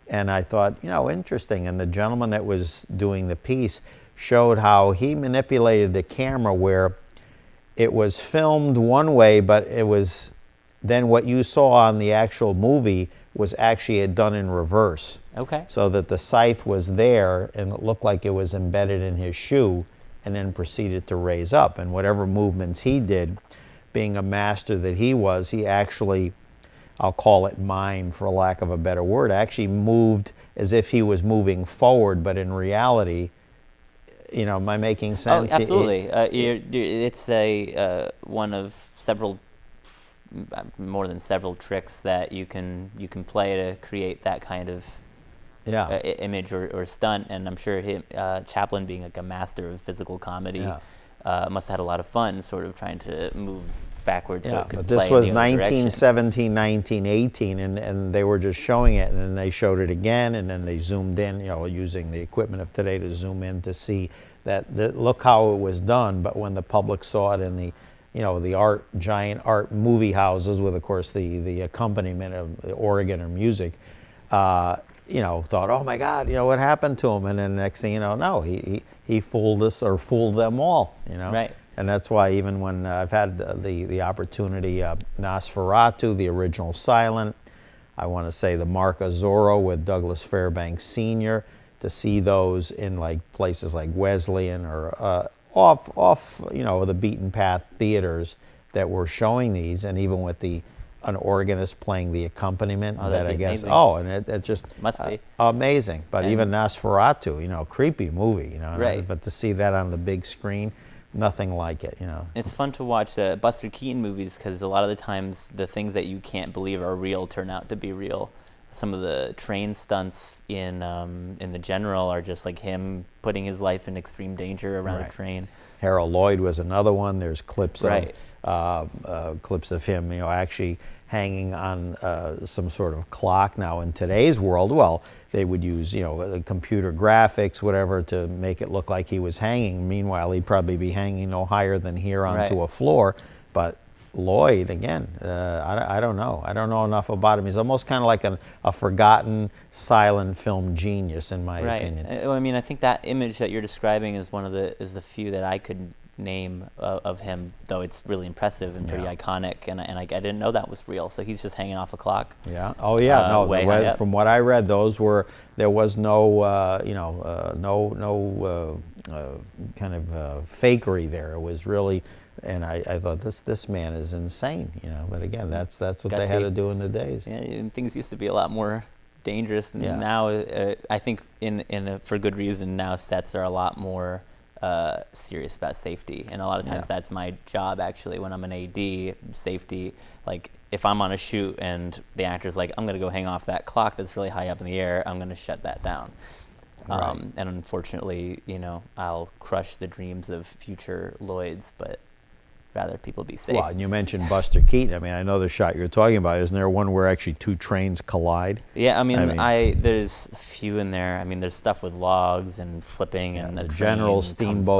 Speaker 1: And I thought, interesting. And the gentleman that was doing the piece showed how he manipulated the camera where it was filmed one way, but it was then what you saw on the actual movie was actually done in reverse.
Speaker 2: Okay.
Speaker 1: So that the scythe was there and it looked like it was embedded in his shoe and then proceeded to raise up. And whatever movements he did, being a master that he was, he actually, I'll call it mime for lack of a better word, actually moved as if he was moving forward, but in reality, am I making sense?
Speaker 2: Oh, absolutely. It's one of several, more than several tricks that you can play to create that kind of image or stunt. And I'm sure Chaplin, being like a master of physical comedy, must have had a lot of fun sort of trying to move backwards so
Speaker 1: Yeah,
Speaker 2: it could
Speaker 1: but
Speaker 2: play
Speaker 1: this
Speaker 2: in
Speaker 1: was
Speaker 2: the other direction.
Speaker 1: 1917, 1918, and they were just showing it, and then they showed it again, and then they zoomed in, using the equipment of today to zoom in to see that look how it was done. But when the public saw it in the, the giant art movie houses with, of course, the accompaniment of the organ or music, thought, oh my God, what happened to him? And then next thing you know, no, he fooled us or fooled them all,
Speaker 2: Right.
Speaker 1: And that's why even when I've had the opportunity, Nosferatu, the original silent, I want to say the Mark of Zorro with Douglas Fairbanks Sr., to see those in like places like Wesleyan or off the beaten path theaters that were showing these, and even with an organist playing the accompaniment,
Speaker 2: Oh,
Speaker 1: that
Speaker 2: that'd
Speaker 1: I
Speaker 2: be
Speaker 1: guess,
Speaker 2: amazing.
Speaker 1: and it just
Speaker 2: Must be.
Speaker 1: amazing. But
Speaker 2: And-
Speaker 1: even Nosferatu, creepy movie,
Speaker 2: Right.
Speaker 1: but to see that on the big screen, nothing like it,
Speaker 2: It's fun to watch Buster Keaton movies because a lot of the times the things that you can't believe are real turn out to be real. Some of the train stunts in The General are just like him putting his life in extreme danger around
Speaker 1: Right.
Speaker 2: a train.
Speaker 1: Harold Lloyd was another one. There's clips
Speaker 2: Right.
Speaker 1: of him, actually hanging on some sort of clock. Now, in today's world, well, they would use, computer graphics, whatever, to make it look like he was hanging. Meanwhile, he'd probably be hanging no higher than here onto
Speaker 2: Right.
Speaker 1: a floor. But Lloyd, again, I don't know. I don't know enough about him. He's almost kind of like a forgotten silent film genius, in my
Speaker 2: Right.
Speaker 1: opinion.
Speaker 2: I mean, I think that image that you're describing is is the few that I could name of him, though it's really impressive and pretty
Speaker 1: Yeah.
Speaker 2: iconic, and I didn't know that was real. So he's just hanging off a clock.
Speaker 1: Yeah. Oh, yeah. No.
Speaker 2: way high up.
Speaker 1: From what I read, there was no, kind of fakery there. It was really, and I thought this man is insane. But again, that's what they had
Speaker 2: Gutsy.
Speaker 1: to do in the days.
Speaker 2: Yeah, and things used to be a lot more dangerous, and
Speaker 1: Yeah.
Speaker 2: now I think for good reason. Now sets are a lot more serious about safety, and a lot of times
Speaker 1: Yeah.
Speaker 2: that's my job actually when I'm an AD. Safety, like if I'm on a shoot and the actor's like, I'm gonna go hang off that clock that's really high up in the air, I'm gonna shut that down.
Speaker 1: Right.
Speaker 2: And unfortunately, I'll crush the dreams of future Lloyds, but rather people be safe.
Speaker 1: Well, and you mentioned Buster Keaton. I mean, I know the shot you're talking about. Isn't there one where actually two trains collide?
Speaker 2: Yeah, I mean,
Speaker 1: I mean-
Speaker 2: there's a few in there. I mean, there's stuff with logs and flipping, and
Speaker 1: the
Speaker 2: train
Speaker 1: General
Speaker 2: comes
Speaker 1: Steamboat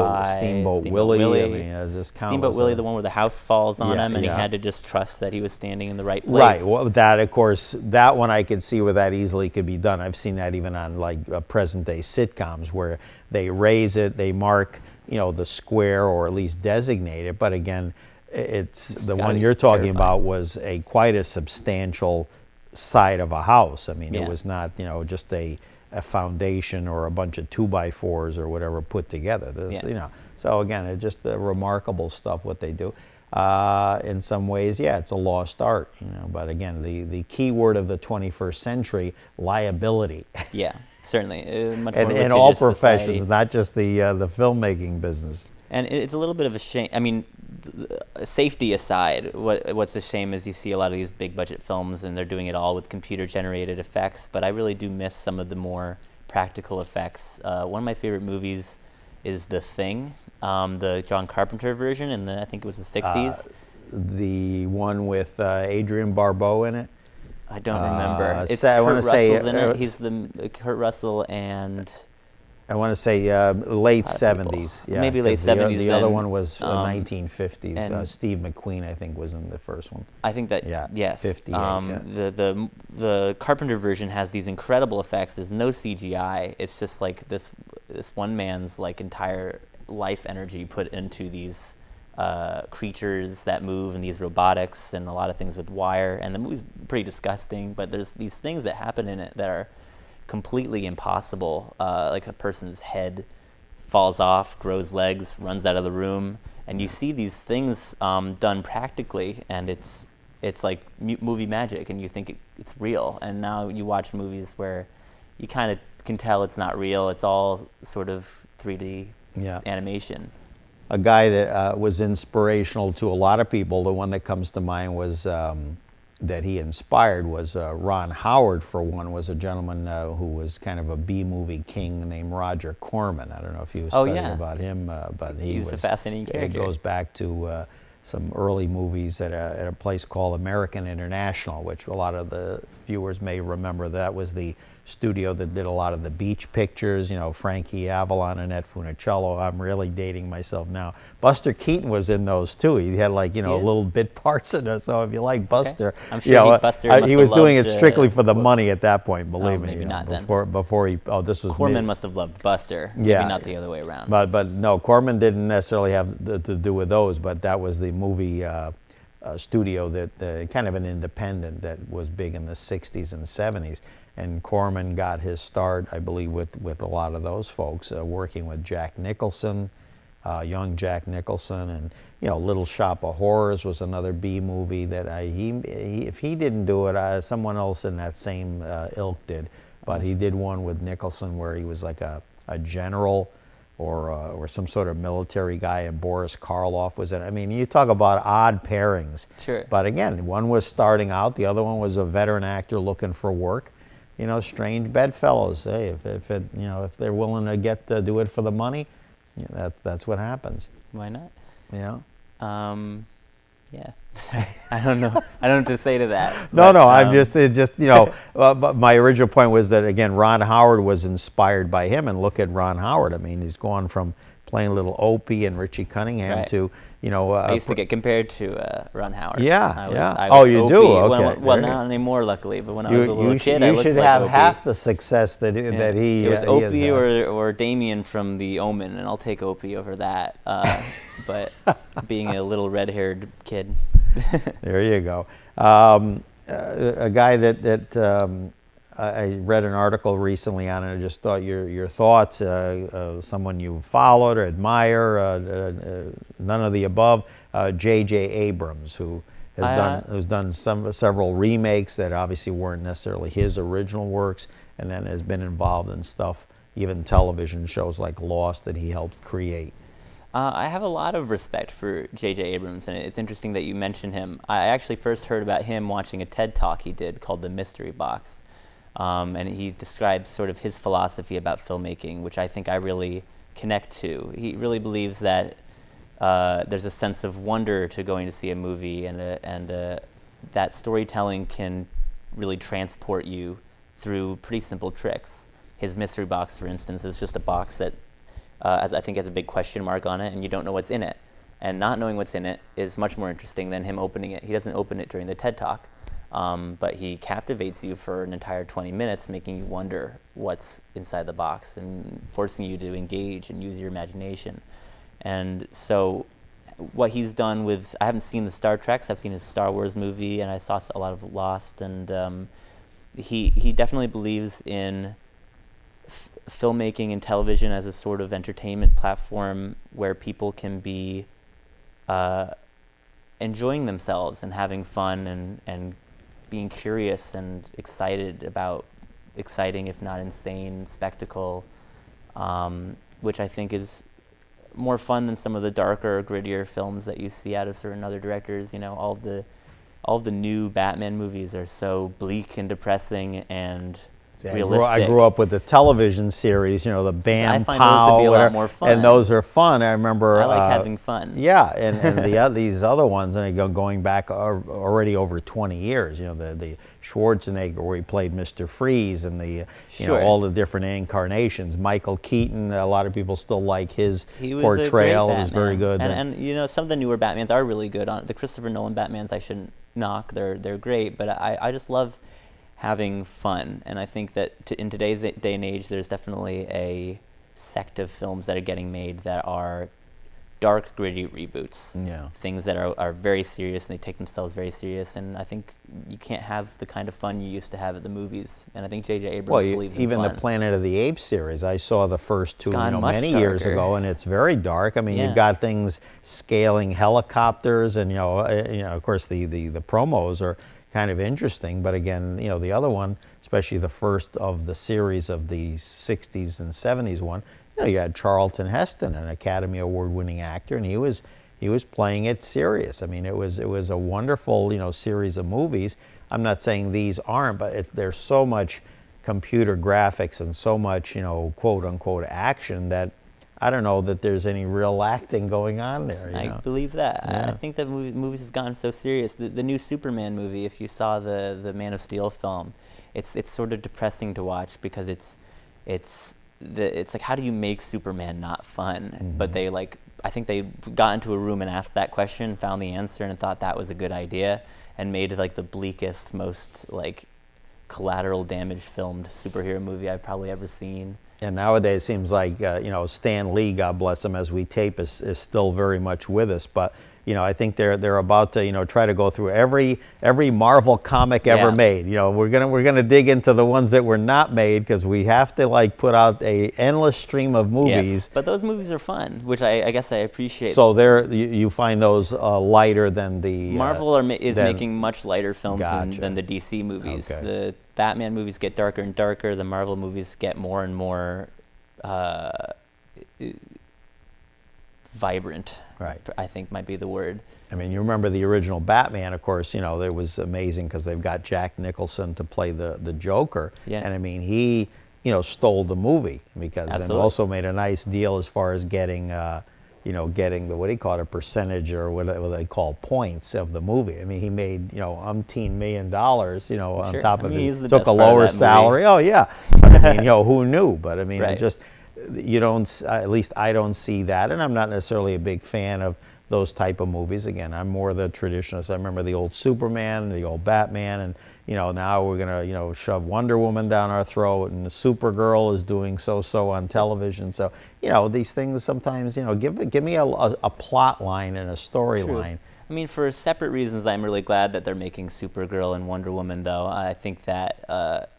Speaker 2: by,
Speaker 1: Willie. I mean, there's just
Speaker 2: Steamboat
Speaker 1: countless
Speaker 2: Willie,
Speaker 1: of-
Speaker 2: the one where the house falls on
Speaker 1: Yeah,
Speaker 2: him, and
Speaker 1: yeah.
Speaker 2: he had to just trust that he was standing in the right place.
Speaker 1: Right. Well, that, of course, that one I could see where that easily could be done. I've seen that even on like present-day sitcoms where they raise it, they mark, the square or at least designate it. But again, it's the
Speaker 2: gotta
Speaker 1: one
Speaker 2: be
Speaker 1: you're talking
Speaker 2: terrifying.
Speaker 1: about was quite a substantial side of a house. I mean,
Speaker 2: Yeah.
Speaker 1: it was not, just a foundation or a bunch of 2x4s or whatever put together. This,
Speaker 2: Yeah.
Speaker 1: So again, it's just remarkable stuff what they do. In some ways, yeah, it's a lost art, But again, the key word of the 21st century, liability,
Speaker 2: Yeah, certainly. Much
Speaker 1: and
Speaker 2: more
Speaker 1: in all
Speaker 2: litigious society.
Speaker 1: professions, not just the filmmaking business.
Speaker 2: And it's a little bit of a shame. I mean, safety aside, what's a shame is you see a lot of these big budget films and they're doing it all with computer generated effects. But I really do miss some of the more practical effects. One of my favorite movies is The Thing, the John Carpenter version, and I think it was the 60s.
Speaker 1: The one with Adrian Barbeau in it.
Speaker 2: I don't remember. It's
Speaker 1: I
Speaker 2: Kurt
Speaker 1: wanna say,
Speaker 2: Russell's in it. He's the Kurt Russell and
Speaker 1: I want to say late
Speaker 2: people.
Speaker 1: 70s. Yeah,
Speaker 2: Maybe late
Speaker 1: 'cause the
Speaker 2: 70s
Speaker 1: The other
Speaker 2: then,
Speaker 1: one was 1950s.
Speaker 2: and-
Speaker 1: Steve McQueen, I think, was in the first one.
Speaker 2: I think that
Speaker 1: Yeah,
Speaker 2: yes.
Speaker 1: 58, yeah.
Speaker 2: The Carpenter version has these incredible effects. There's no CGI. It's just like this one man's like entire life energy put into these creatures that move and these robotics and a lot of things with wire. And the movie's pretty disgusting, but there's these things that happen in it that are completely impossible. Like a person's head falls off, grows legs, runs out of the room, and you see these things done practically, and it's like movie magic, and you think it's real. And now you watch movies where you kind of can tell it's not real. It's all sort of 3D
Speaker 1: Yeah.
Speaker 2: animation.
Speaker 1: A guy that was inspirational to a lot of people, the one that comes to mind was that he inspired was Ron Howard, for one, was a gentleman who was kind of a B-movie king named Roger Corman. I don't know if you studied
Speaker 2: yeah.
Speaker 1: about him, but he
Speaker 2: He's a
Speaker 1: was
Speaker 2: fascinating character.
Speaker 1: It goes back to some early movies at a place called American International, which a lot of the viewers may remember. That was the studio that did a lot of the beach pictures, you know, Frankie Avalon, Annette Funicello. I'm really dating myself now. Buster Keaton was in those too. He had, like, you know, little bit parts in it. So if you like Buster,
Speaker 2: I'm sure Buster
Speaker 1: he was doing it strictly for the money at that point. Believe me.
Speaker 2: maybe not then.
Speaker 1: Before he. Oh, this was
Speaker 2: Corman must have loved Buster.
Speaker 1: Yeah.
Speaker 2: Maybe not the other way around.
Speaker 1: But no, Corman didn't necessarily have to do with those. But that was the movie studio that kind of an independent that was big in the '60s and '70s. And Corman got his start, I believe, with a lot of those folks, working with Jack Nicholson, young Jack Nicholson, and, you know, Little Shop of Horrors was another B movie that if he didn't do it, someone else in that same ilk did. But he did one with Nicholson where he was like a general or some sort of military guy, and Boris Karloff was in it. I mean, you talk about odd pairings.
Speaker 2: Sure.
Speaker 1: But again, one was starting out, the other one was a veteran actor looking for work. You know, strange bedfellows. Hey, if they're willing to do it for the money, that's what happens.
Speaker 2: Why not?
Speaker 1: Yeah.
Speaker 2: Yeah. Sorry. I don't know. I don't know what to say to that.
Speaker 1: No,
Speaker 2: but,
Speaker 1: I'm just you know. But my original point was that, again, Ron Howard was inspired by him, and look at Ron Howard. I mean, he's gone from playing little Opie and Richie Cunningham
Speaker 2: Right.
Speaker 1: to, you know.
Speaker 2: I used to get compared to Ron Howard.
Speaker 1: Yeah,
Speaker 2: I was,
Speaker 1: yeah.
Speaker 2: I
Speaker 1: Oh,
Speaker 2: was
Speaker 1: you
Speaker 2: Opie.
Speaker 1: do?
Speaker 2: Well,
Speaker 1: Okay.
Speaker 2: well,
Speaker 1: Very
Speaker 2: not
Speaker 1: good.
Speaker 2: anymore, luckily. But when I was a little
Speaker 1: You
Speaker 2: kid, I
Speaker 1: you
Speaker 2: looked
Speaker 1: should
Speaker 2: like
Speaker 1: have
Speaker 2: Opie.
Speaker 1: half the success that he.
Speaker 2: It was
Speaker 1: he
Speaker 2: Opie
Speaker 1: has,
Speaker 2: or Damien from The Omen, and I'll take Opie over that. But being a little red-haired kid.
Speaker 1: There you go. A guy that I read an article recently on, and I just thought your thoughts. Someone you followed or admire, none of the above. J.J. Abrams, who's done several remakes that obviously weren't necessarily his original works, and then has been involved in stuff, even television shows like Lost that he helped create.
Speaker 2: I have a lot of respect for J.J. Abrams, and it's interesting that you mention him. I actually first heard about him watching a TED Talk he did called The Mystery Box, and he describes sort of his philosophy about filmmaking, which I think I really connect to. He really believes that there's a sense of wonder to going to see a movie, and that storytelling can really transport you through pretty simple tricks. His Mystery Box, for instance, is just a box that has a big question mark on it, and you don't know what's in it. And not knowing what's in it is much more interesting than him opening it. He doesn't open it during the TED Talk, but he captivates you for an entire 20 minutes, making you wonder what's inside the box and forcing you to engage and use your imagination. And so what he's done with, I haven't seen the Star Treks, I've seen his Star Wars movie, and I saw a lot of Lost, and he definitely believes in filmmaking and television as a sort of entertainment platform where people can be enjoying themselves and having fun and being curious and excited about exciting, if not insane, spectacle, which I think is more fun than some of the darker, grittier films that you see out of certain other directors. You know, all of the new Batman movies are so bleak and depressing and realistic.
Speaker 1: I grew up with the television series, you know, the Bam
Speaker 2: I find
Speaker 1: Pow,
Speaker 2: those to be a lot
Speaker 1: whatever,
Speaker 2: more fun.
Speaker 1: and those are fun. I remember.
Speaker 2: I like having fun.
Speaker 1: Yeah, and these other ones, and going back already over 20 years. You know, the Schwarzenegger where he played Mr. Freeze, and
Speaker 2: Sure.
Speaker 1: all the different incarnations. Michael Keaton, a lot of people still like his
Speaker 2: He was
Speaker 1: portrayal.
Speaker 2: A great
Speaker 1: It was very
Speaker 2: Batman.
Speaker 1: good.
Speaker 2: And you know, some of the newer Batmans are really good. On the Christopher Nolan Batmans, I shouldn't knock. They're great, but I just love having fun. And I think that in today's day and age, there's definitely a sect of films that are getting made that are dark, gritty reboots.
Speaker 1: Yeah.
Speaker 2: Things that are very serious, and they take themselves very serious. And I think you can't have the kind of fun you used to have at the movies. And I think J.J. Abrams believes in
Speaker 1: even
Speaker 2: fun.
Speaker 1: the Planet of the Apes series, I saw the first two
Speaker 2: gone much
Speaker 1: many years
Speaker 2: darker.
Speaker 1: ago, and it's very dark. I mean,
Speaker 2: Yeah.
Speaker 1: you've got things scaling helicopters, and of course the promos are kind of interesting. But again, the other one, especially the first of the series of the 60s and 70s one, you had Charlton Heston, an Academy Award-winning actor, and he was playing it serious. I mean, it was a wonderful series of movies. I'm not saying these aren't, but there's so much computer graphics and so much quote unquote action that I don't know that there's any real acting going on there. You
Speaker 2: I
Speaker 1: know?
Speaker 2: believe that.
Speaker 1: Yeah.
Speaker 2: I think that movies have gotten so serious. The new Superman movie, if you saw the Man of Steel film, it's sort of depressing to watch because it's like, how do you make Superman not fun? But they I think they got into a room and asked that question, found the answer, and thought that was a good idea, and made like the bleakest, most like collateral damage filmed superhero movie I've probably ever seen.
Speaker 1: And nowadays, it seems like Stan Lee, God bless him, as we tape, is still very much with us. But I think they're about to try to go through every Marvel comic ever made. We're gonna dig into the ones that were not made, because we have to put out a endless stream of movies.
Speaker 2: Yes, but those movies are fun, which I guess I appreciate.
Speaker 1: So you find those lighter than the
Speaker 2: Marvel is making much lighter films
Speaker 1: Gotcha.
Speaker 2: than the DC movies.
Speaker 1: Okay.
Speaker 2: The Batman movies get darker and darker. The Marvel movies get more and more vibrant.
Speaker 1: Right.
Speaker 2: I think might be the word.
Speaker 1: I mean, you remember the original Batman, of course, it was amazing because they've got Jack Nicholson to play the Joker.
Speaker 2: Yeah.
Speaker 1: And I mean, he, stole the movie because, and
Speaker 2: Absolutely.
Speaker 1: also made a nice deal as far as getting, getting the, what do you call it, a percentage or what they call points of the movie. I mean, he made, umpteen $1 million, on
Speaker 2: Sure.
Speaker 1: top
Speaker 2: I
Speaker 1: of
Speaker 2: mean,
Speaker 1: it.
Speaker 2: he's the
Speaker 1: Took
Speaker 2: best
Speaker 1: a
Speaker 2: part of
Speaker 1: lower
Speaker 2: that movie.
Speaker 1: salary. Oh, yeah. But I mean, who knew? But I mean,
Speaker 2: Right.
Speaker 1: you don't, at least I don't see that, and I'm not necessarily a big fan of those type of movies. Again, I'm more the traditionalist. I remember the old Superman, the old Batman, and now we're gonna shove Wonder Woman down our throat, and Supergirl is doing so on television. So these things sometimes give me a plot line and a storyline.
Speaker 2: I mean, for separate reasons, I'm really glad that they're making Supergirl and Wonder Woman, though. I think that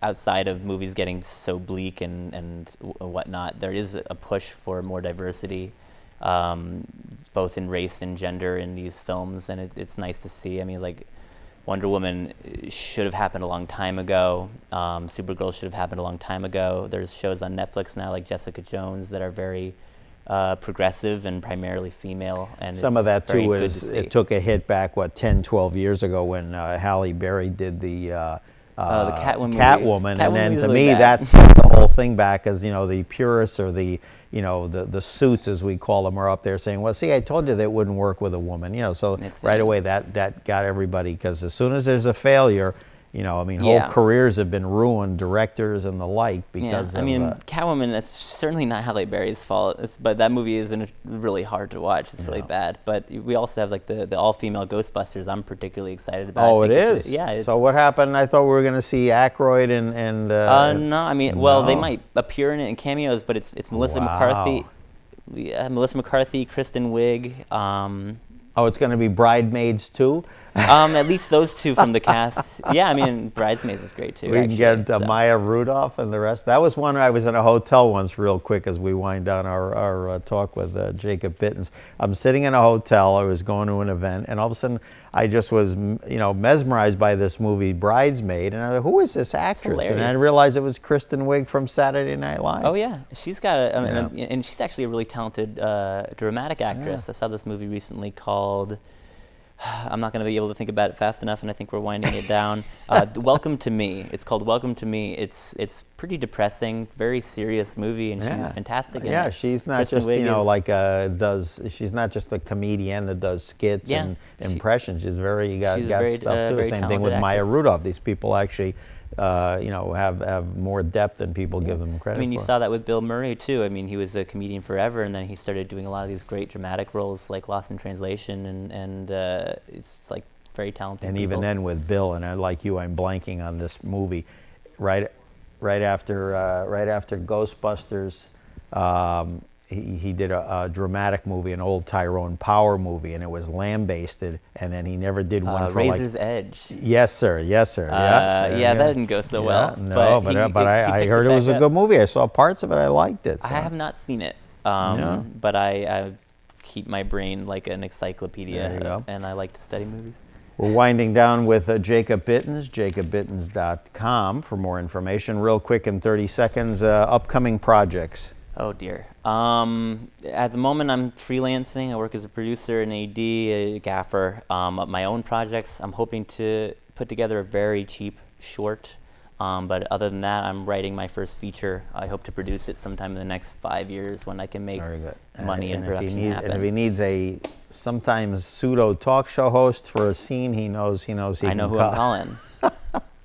Speaker 2: outside of movies getting so bleak and whatnot, there is a push for more diversity, both in race and gender in these films, and it's nice to see. I mean, like, Wonder Woman should have happened a long time ago. Supergirl should have happened a long time ago. There's shows on Netflix now like Jessica Jones that are very progressive and primarily female, and
Speaker 1: Some
Speaker 2: it's
Speaker 1: of that
Speaker 2: very
Speaker 1: too
Speaker 2: good
Speaker 1: is
Speaker 2: to see.
Speaker 1: it took a hit back 10, 12 years ago when Halle Berry did the
Speaker 2: Catwoman movie.
Speaker 1: Catwoman, and
Speaker 2: Catwoman
Speaker 1: then
Speaker 2: was
Speaker 1: to
Speaker 2: really
Speaker 1: me
Speaker 2: bad.
Speaker 1: that set the whole thing back, as the purists or the suits, as we call them, are up there saying, well, see, I told you that wouldn't work with a woman. So
Speaker 2: It's,
Speaker 1: right away that got everybody, because as soon as there's a failure, whole
Speaker 2: Yeah.
Speaker 1: careers have been ruined, directors and the like, because
Speaker 2: I
Speaker 1: of
Speaker 2: mean, Catwoman, that's certainly not Halle Berry's fault. But that movie is really hard to watch. It's really bad. But we also have like the all-female Ghostbusters. I'm particularly excited about.
Speaker 1: Oh,
Speaker 2: I
Speaker 1: it
Speaker 2: think
Speaker 1: is?
Speaker 2: Yeah.
Speaker 1: So what happened? I thought we were going to see Aykroyd and
Speaker 2: No, I mean, well, they
Speaker 1: no.
Speaker 2: might appear in it in cameos, but it's Melissa
Speaker 1: Wow.
Speaker 2: McCarthy. Yeah, Melissa McCarthy, Kristen Wiig.
Speaker 1: Oh, it's going to be Bridesmaids too?
Speaker 2: At least those two from the cast. Yeah, I mean, Bridesmaids is great too.
Speaker 1: We can
Speaker 2: actually,
Speaker 1: get
Speaker 2: so.
Speaker 1: Maya Rudolph and the rest. That was one I was in a hotel once, real quick, as we wind down our talk with Jacob Bittens. I'm sitting in a hotel. I was going to an event, and all of a sudden, I just was, mesmerized by this movie, Bridesmaid. And I was like, who is this actress? And I
Speaker 2: hilarious.
Speaker 1: realized it was Kristen Wiig from Saturday Night Live.
Speaker 2: Oh yeah, she's got
Speaker 1: Yeah.
Speaker 2: and she's actually a really talented dramatic actress. I saw this movie recently called. I'm not going to be able to think about it fast enough, and I think we're winding it down. Welcome to Me. It's called Welcome to Me. It's pretty depressing, very serious movie, and she's fantastic in
Speaker 1: Yeah,
Speaker 2: it.
Speaker 1: she's not
Speaker 2: Kristen
Speaker 1: just
Speaker 2: Wiig is-
Speaker 1: she's not just a comedian that does skits
Speaker 2: Yeah,
Speaker 1: and
Speaker 2: she-
Speaker 1: impressions. She's very got
Speaker 2: she's a very,
Speaker 1: stuff too.
Speaker 2: very
Speaker 1: Same thing with
Speaker 2: talented
Speaker 1: Maya
Speaker 2: actress.
Speaker 1: Rudolph. These people actually, have more depth than people give them credit
Speaker 2: I mean, you
Speaker 1: for.
Speaker 2: saw that with Bill Murray too. I mean, he was a comedian forever, and then he started doing a lot of these great dramatic roles like Lost in Translation, and it's like very talented.
Speaker 1: And even
Speaker 2: people.
Speaker 1: then with Bill, and I, like you, I'm blanking on this movie. Right after Ghostbusters, he did a dramatic movie, an old Tyrone Power movie, and it was lambasted. And then he never did one for
Speaker 2: Razor's Edge.
Speaker 1: Yes, sir. Yes, sir.
Speaker 2: Yeah, that didn't go so well.
Speaker 1: No, but I
Speaker 2: picked
Speaker 1: heard it
Speaker 2: back
Speaker 1: was a
Speaker 2: up.
Speaker 1: good movie. I saw parts of it. I liked it.
Speaker 2: I
Speaker 1: so.
Speaker 2: have not seen it,
Speaker 1: Yeah.
Speaker 2: but I keep my brain like an encyclopedia,
Speaker 1: There you go.
Speaker 2: and I like to study movies.
Speaker 1: We're winding down with Jacob Bittens, jacobbittens.com for more information. Real quick in 30 seconds, upcoming projects.
Speaker 2: Oh dear. At the moment, I'm freelancing. I work as a producer, an AD, a gaffer. My own projects. I'm hoping to put together a very cheap short But other than that, I'm writing my first feature. I hope to produce it sometime in the next 5 years when I can make
Speaker 1: Very good.
Speaker 2: money and
Speaker 1: if he
Speaker 2: production
Speaker 1: need-
Speaker 2: happen.
Speaker 1: And if he needs a sometimes pseudo talk show host for a scene, he knows he
Speaker 2: I know
Speaker 1: can
Speaker 2: who
Speaker 1: call.
Speaker 2: I'm calling.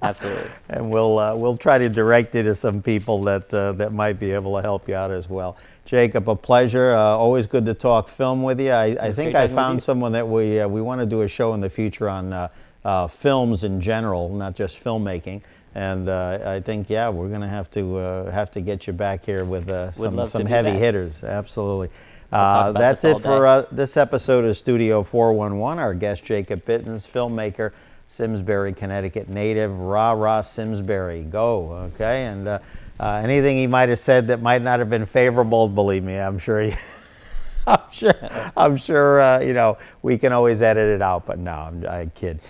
Speaker 2: Absolutely.
Speaker 1: And we'll try to direct you to some people that might be able to help you out as well. Jacob, a pleasure. Always good to talk film with you. I think
Speaker 2: great
Speaker 1: I
Speaker 2: talking with
Speaker 1: found
Speaker 2: you.
Speaker 1: someone that we want to do a show in the future on films in general, not just filmmaking. And I think we're going to have to get you back here with
Speaker 2: love
Speaker 1: some
Speaker 2: to be
Speaker 1: heavy
Speaker 2: back.
Speaker 1: hitters. Absolutely.
Speaker 2: talk about
Speaker 1: That's
Speaker 2: this
Speaker 1: it
Speaker 2: all
Speaker 1: for this episode of Studio 411. Our guest Jacob Bittens, filmmaker, Simsbury, Connecticut native. Rah Simsbury, go. Okay, and anything he might have said that might not have been favorable, believe me, I'm sure he. I'm sure. We can always edit it out, but no, I kid.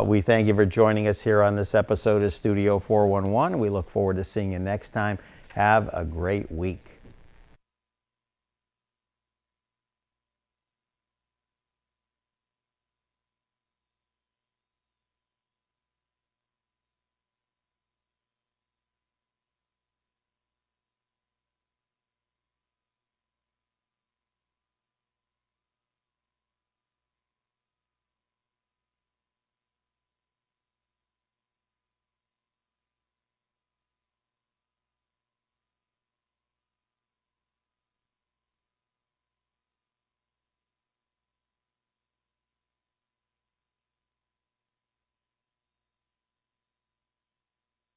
Speaker 1: We thank you for joining us here on this episode of Studio 411. We look forward to seeing you next time. Have a great week.